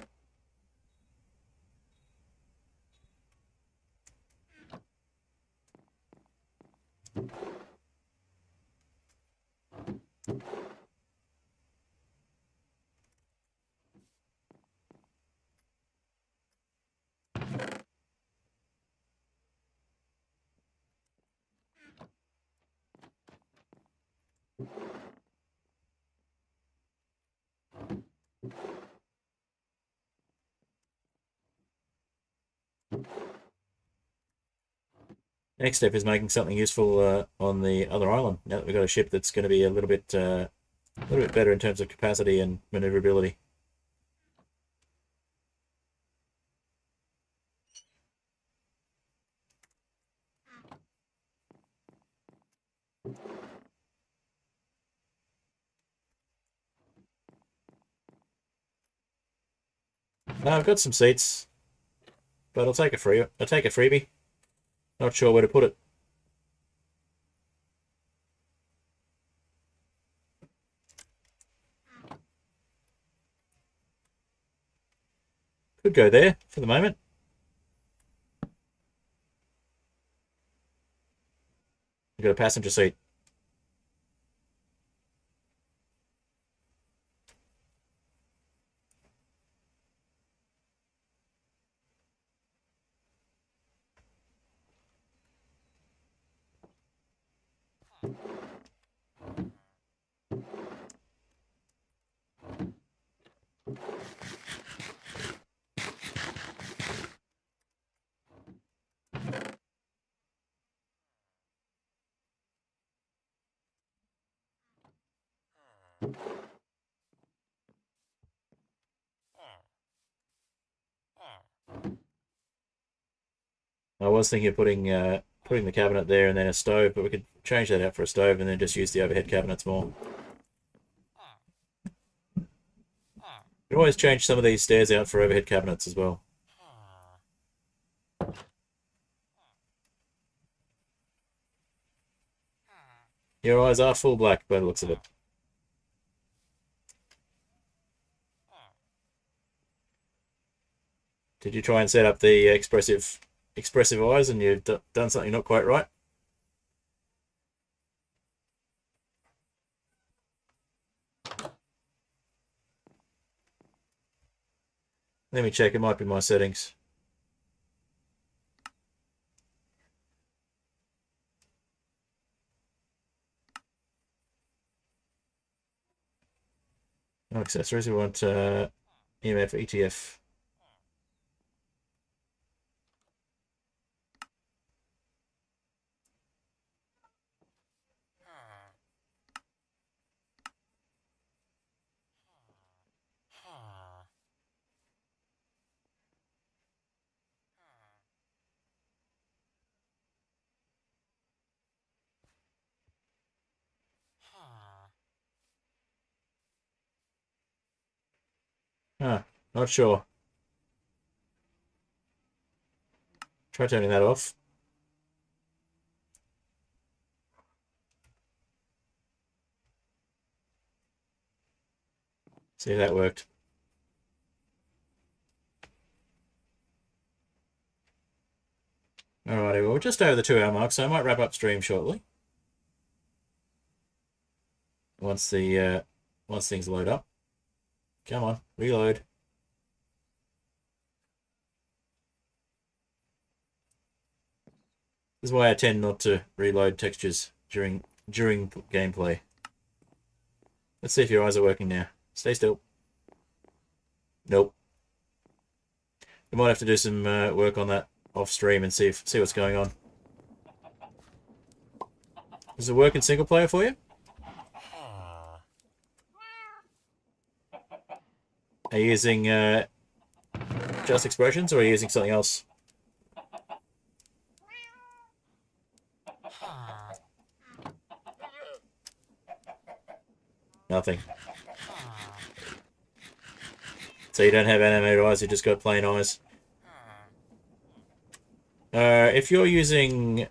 Next step is making something useful on the other island. Now that we've got a ship that's going to be a little bit better in terms of capacity and maneuverability. Now I've got some seats, but I'll take a freebie. Not sure where to put it. Could go there for the moment. We've got a passenger seat. I was thinking of putting the cabinet there and then a stove, but we could change that out for a stove and then just use the overhead cabinets more. We can always change some of these stairs out for overhead cabinets as well. Your eyes are full black by the looks of it. Did you try and set up the expressive eyes and you've done something not quite right? Let me check, it might be my settings. No accessories, we want EMF, ETF. Ah, not sure. Try turning that off. See if that worked. Alrighty, well, we're just over the 2-hour mark, so I might wrap up stream shortly. Once things load up. Come on, reload. This is why I tend not to reload textures during gameplay. Let's see if your eyes are working now. Stay still. Nope. We might have to do some work on that off stream and see what's going on. Does it work in single player for you? Are you using just expressions or are you using something else? Nothing. So you don't have animated eyes, you just got plain eyes. If you're using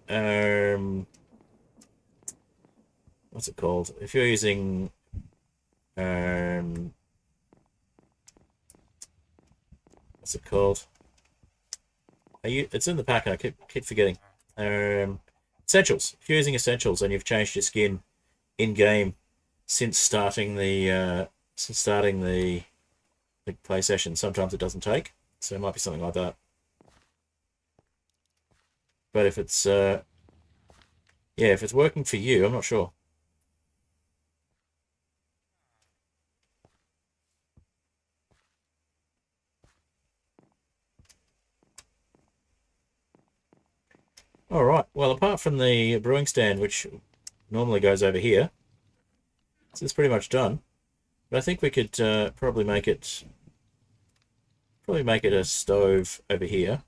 what's it called? If you're using what's it called? It's in the pack and I keep forgetting. Essentials. If you're using essentials and you've changed your skin in game since starting the play session, sometimes it doesn't take. So it might be something like that. But if it's yeah, if it's working for you, I'm not sure. All right. Well, apart from the brewing stand, which normally goes over here, so it's pretty much done. But I think we could probably make it a stove over here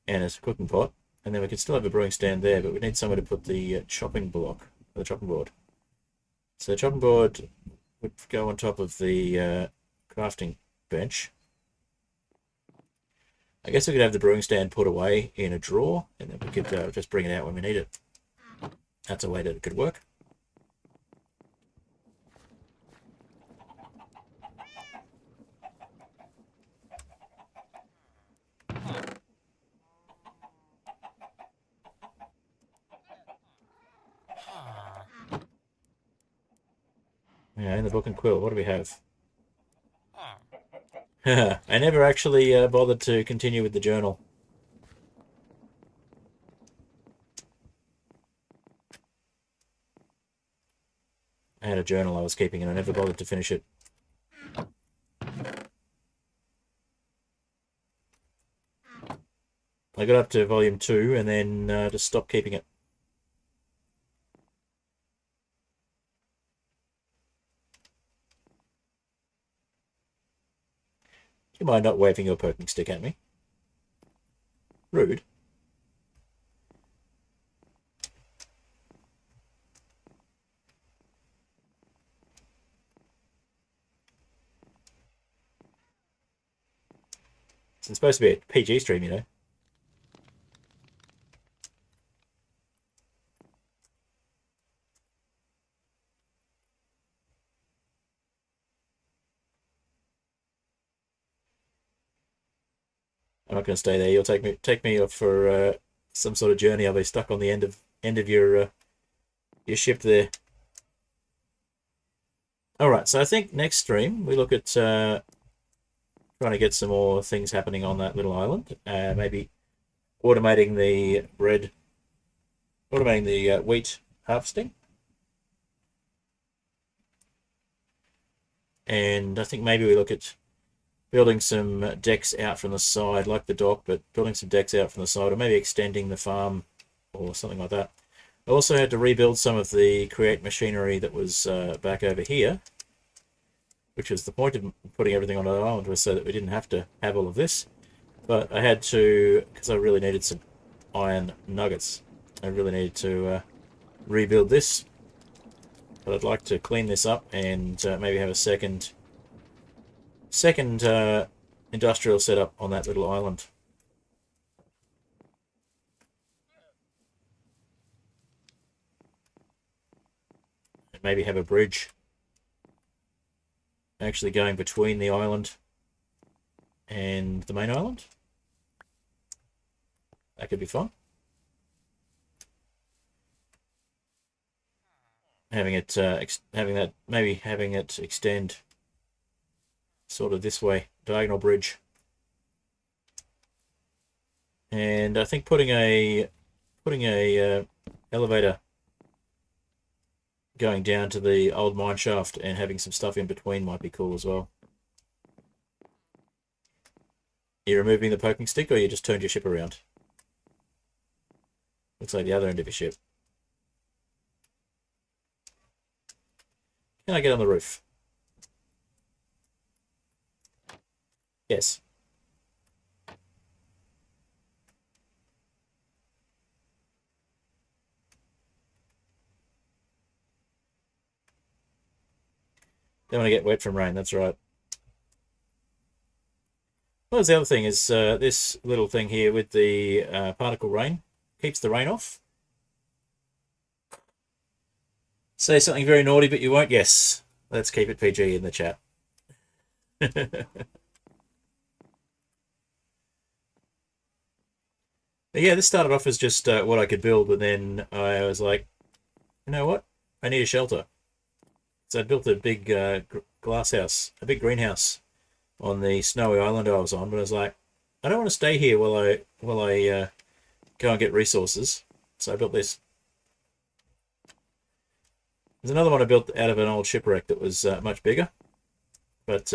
and a cooking pot, and then we could still have a brewing stand there. But we need somewhere to put the chopping block, the chopping board. So the chopping board would go on top of the crafting bench. I guess we could have the brewing stand put away in a drawer, and then we could just bring it out when we need it. That's a way that it could work. Yeah, in the book and quill, what do we have? I never actually bothered to continue with the journal. I had a journal I was keeping and I never bothered to finish it. I got up to volume 2 and then just stopped keeping it. Do you mind not waving your poking stick at me? Rude. It's supposed to be a PG stream, you know. I'm not going to stay there. You'll take me off for some sort of journey. I'll be stuck on the end of your ship there. All right, so I think next stream we look at trying to get some more things happening on that little island. Maybe automating the wheat harvesting, and I think maybe we look at building some decks out from the side, like the dock, but building some decks out from the side, or maybe extending the farm or something like that. I also had to rebuild some of the create machinery that was back over here, which was the point of putting everything on an island, was so that we didn't have to have all of this. But I had to, because I really needed some iron nuggets. I really needed to rebuild this. But I'd like to clean this up and maybe have a second industrial setup on that little island. And maybe have a bridge actually going between the island and the main island. That could be fun. Having it extend sort of this way, diagonal bridge. And I think putting a elevator going down to the old mine shaft and having some stuff in between might be cool as well. You're removing the poking stick, or you just turned your ship around? Looks like the other end of your ship. Can I get on the roof? Yes. Don't want to get wet from rain, that's right. Well, the other thing is this little thing here with the particle rain keeps the rain off. Say something very naughty, but you won't. Yes. Let's keep it PG in the chat. Yeah, this started off as just what I could build, and then I was like, you know what? I need a shelter. So I built a big glass house, a big greenhouse on the snowy island I was on, but I was like, I don't want to stay here while I go and get resources. So I built this. There's another one I built out of an old shipwreck that was much bigger, but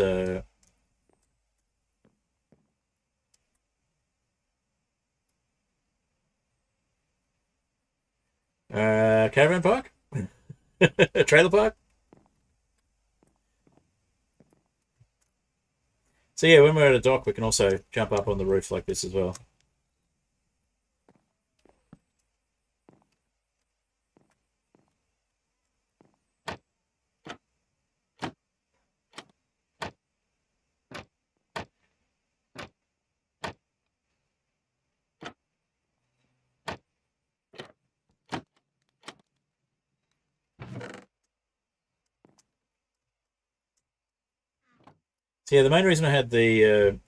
caravan park, trailer park. So yeah, when we're at a dock, we can also jump up on the roof like this as well. So yeah, the main reason I had the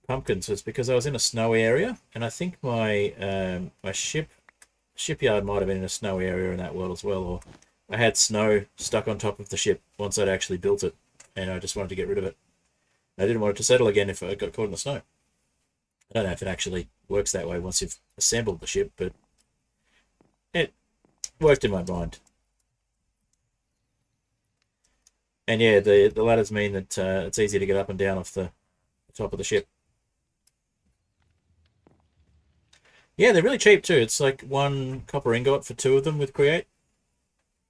pumpkins was because I was in a snowy area, and I think my my shipyard might have been in a snowy area in that world as well, or I had snow stuck on top of the ship once I'd actually built it, and I just wanted to get rid of it. I didn't want it to settle again if I got caught in the snow. I don't know if it actually works that way once you've assembled the ship, but it worked in my mind. And yeah, the ladders mean that it's easy to get up and down off the top of the ship. Yeah, they're really cheap too. It's like 1 copper ingot for 2 of them with Create.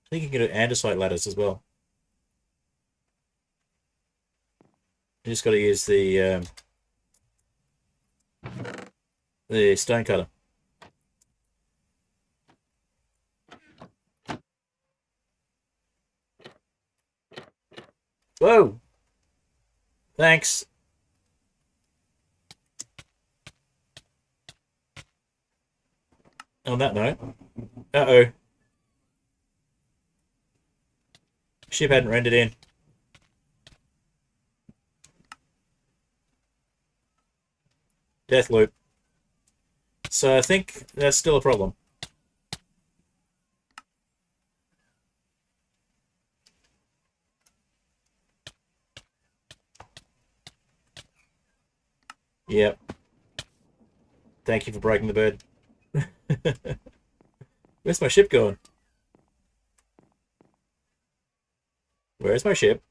I think you can get andesite ladders as well. You just got to use the stone cutter. Whoa! Thanks. On that note, uh-oh. Ship hadn't rendered in. Death loop. So I think that's still a problem. Yep. Thank you for breaking the bird. Where's my ship going? Where's my ship?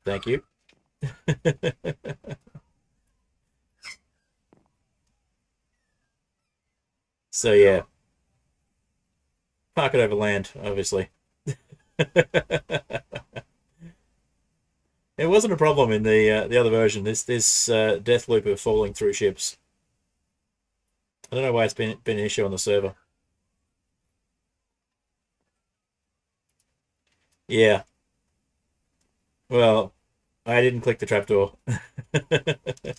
Thank you. So yeah. Park it over land, obviously. It wasn't a problem in the other version. This death loop of falling through ships. I don't know why it's been an issue on the server. Yeah. Well, I didn't click the trapdoor. Or at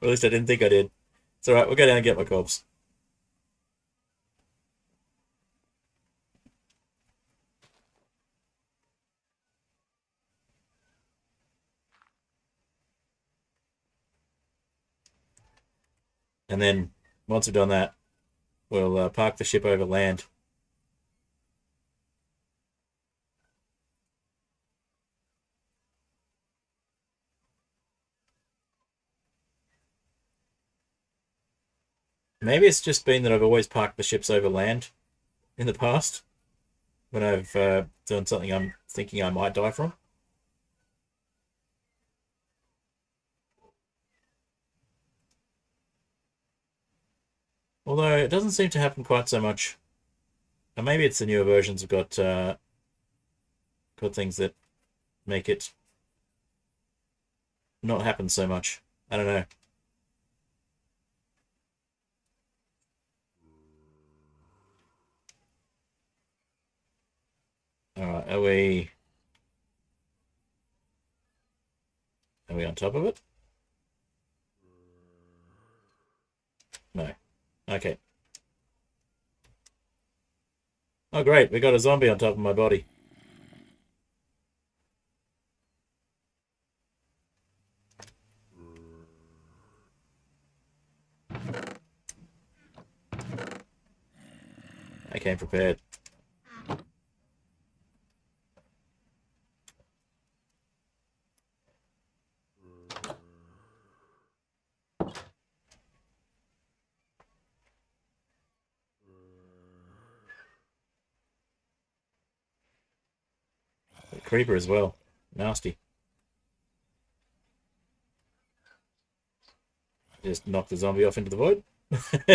least I didn't think I did. It's alright, we'll go down and get my corpse. And then, once we've done that, we'll park the ship over land. Maybe it's just been that I've always parked the ships over land in the past when I've done something I'm thinking I might die from. Although it doesn't seem to happen quite so much. And maybe it's the newer versions have got things that make it not happen so much. I don't know. Alright, are we on top of it? No. Okay. Oh great, we got a zombie on top of my body. I came prepared. The creeper as well. Nasty. Just knock the zombie off into the void. Maybe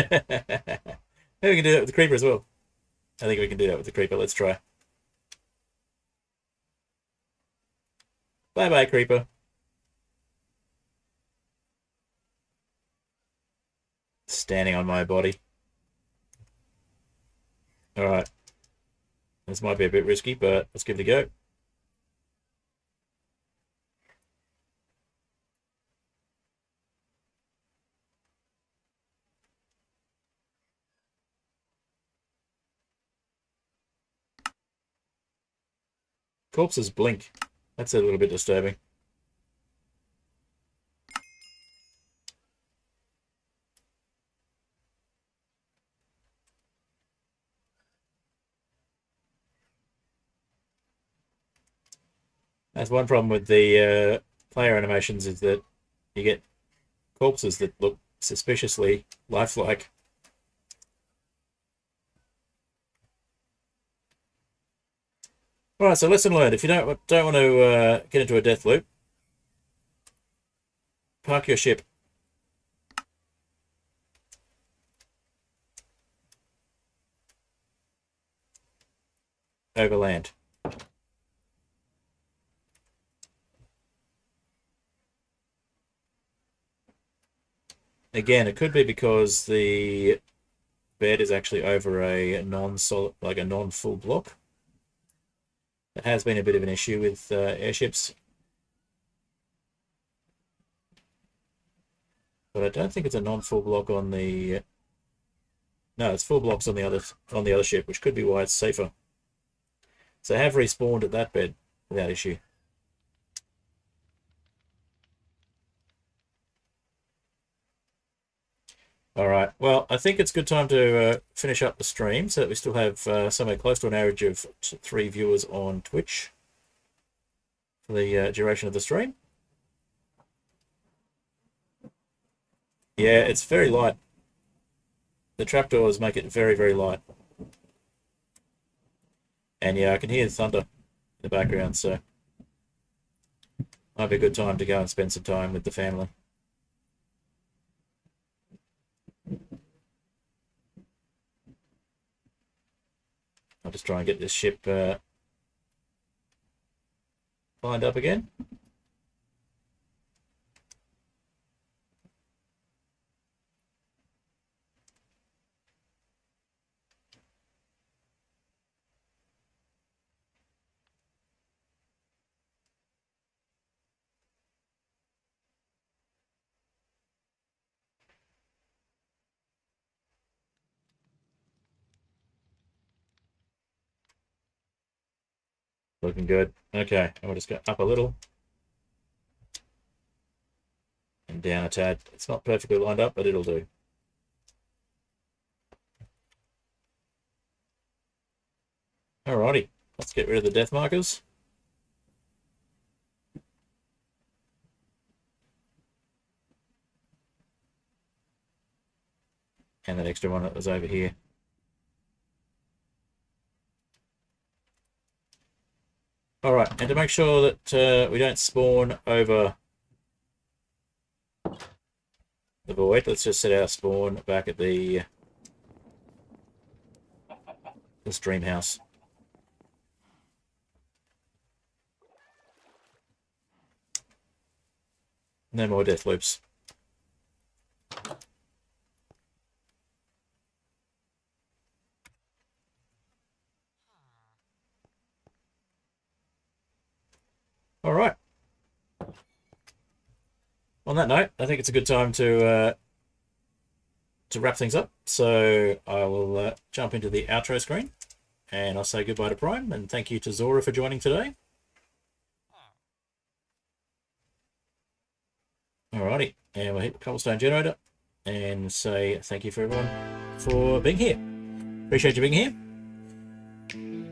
we can do that with the creeper as well. I think we can do that with the creeper. Let's try. Bye-bye, creeper. Standing on my body. Alright. This might be a bit risky, but let's give it a go. Corpses blink. That's a little bit disturbing. That's one problem with the player animations is that you get corpses that look suspiciously lifelike. Alright, so lesson learned. If you don't want to get into a death loop, park your ship over land. Again, it could be because the bed is actually over a non-solid, like a non-full block. It has been a bit of an issue with airships. But I don't think it's a non-full block on the... No, it's full blocks on the other ship, which could be why it's safer. So I have respawned at that bed without issue. Alright, well, I think it's a good time to finish up the stream so that we still have somewhere close to an average of 3 viewers on Twitch for the duration of the stream. Yeah, it's very light. The trapdoors make it very, very light. And yeah, I can hear the thunder in the background, so might be a good time to go and spend some time with the family. I'll just try and get this ship lined up again. Looking good. Okay, and we'll just go up a little. And down a tad. It's not perfectly lined up, but it'll do. Alrighty, let's get rid of the death markers. And that extra one that was over here. Alright, and to make sure that we don't spawn over the void, let's just set our spawn back at the stream house. No more death loops. All right. On that note, I think it's a good time to wrap things up. So I will jump into the outro screen, and I'll say goodbye to Prime, and thank you to Zora for joining today. Alrighty, and we'll hit the cobblestone generator and say thank you for everyone for being here. Appreciate you being here.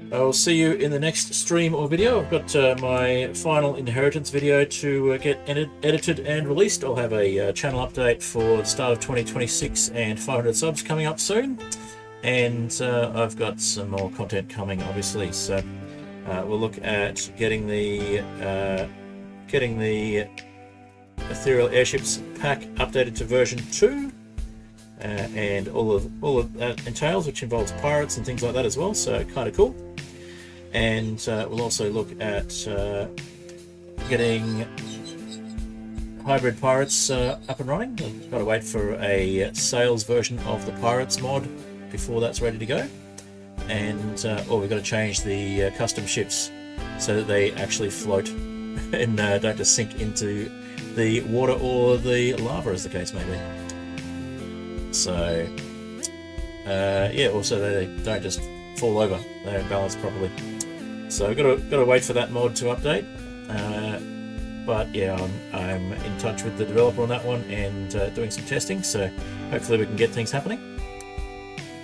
I'll see you in the next stream or video. I've got my final inheritance video to get edited and released. I'll have a channel update for the start of 2026 and 500 subs coming up soon. And I've got some more content coming, obviously. So we'll look at getting the Aetherial Airships pack updated to version 2. And all of that entails, which involves pirates and things like that as well. So kind of cool. And we'll also look at getting hybrid pirates up and running. I've got to wait for a sales version of the pirates mod before that's ready to go. And we've got to change the custom ships so that they actually float and don't just sink into the water or the lava, as the case may be. So yeah, also they don't just fall over, they're balanced properly. So I've got to wait for that mod to update. But yeah, I'm in touch with the developer on that one and doing some testing, so hopefully we can get things happening.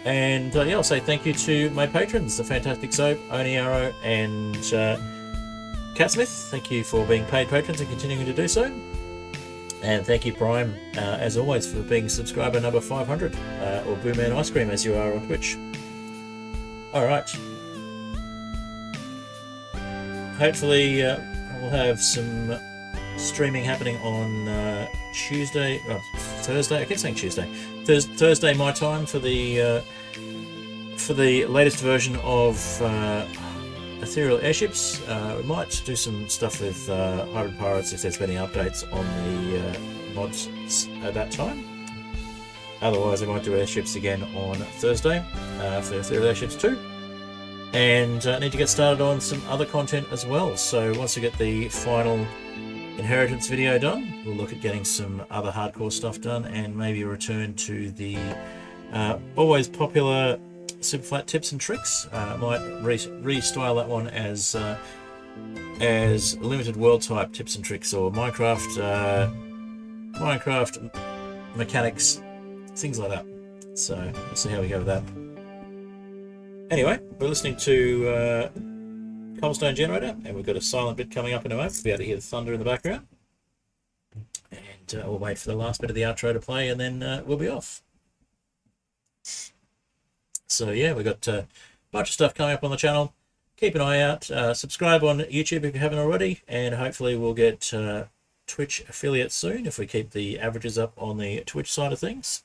And yeah, I'll say thank you to my patrons, the Fantastic Soap, Oni Arrow, and Catsmith. Thank you for being paid patrons and continuing to do so. And thank you, Prime, as always, for being subscriber number 500, or Booman Ice Cream as you are on Twitch. Alright. Hopefully we'll have some streaming happening on Thursday. I keep saying Tuesday. Thursday my time for the latest version of Aetherial Airships. We might do some stuff with Hybrid Pirates if there's been any updates on the mods at that time. Otherwise, I might do Airships again on Thursday for Aetherial Airships 2. And I need to get started on some other content as well. So once we get the final Inheritance video done. We'll look at getting some other hardcore stuff done, and maybe return to the always popular super flat tips and tricks. Might restyle that one as limited world type tips and tricks, or Minecraft mechanics, things like that. So we'll see how we go with that. Anyway, we're listening to Cobblestone Generator, and we've got a silent bit coming up in a moment. We'll be able to hear the thunder in the background. And we'll wait for the last bit of the outro to play, and then we'll be off. So yeah, we've got a bunch of stuff coming up on the channel. Keep an eye out. Subscribe on YouTube if you haven't already, and hopefully we'll get Twitch affiliate soon if we keep the averages up on the Twitch side of things.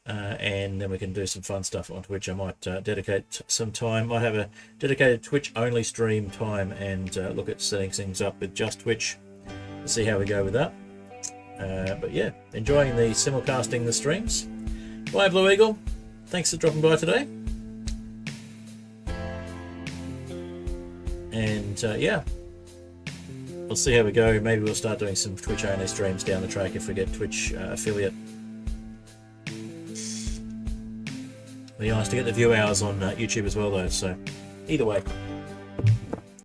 And then we can do some fun stuff on Twitch. I might dedicate some time, might have a dedicated Twitch only stream time, and look at setting things up with just Twitch. We'll see how we go with that. But yeah, enjoying the simulcasting the streams. Bye, Blue Eagle. Thanks for dropping by today. And yeah, we'll see how we go. Maybe we'll start doing some Twitch only streams down the track if we get Twitch affiliate. Be nice to get the view hours on YouTube as well, though. So either way.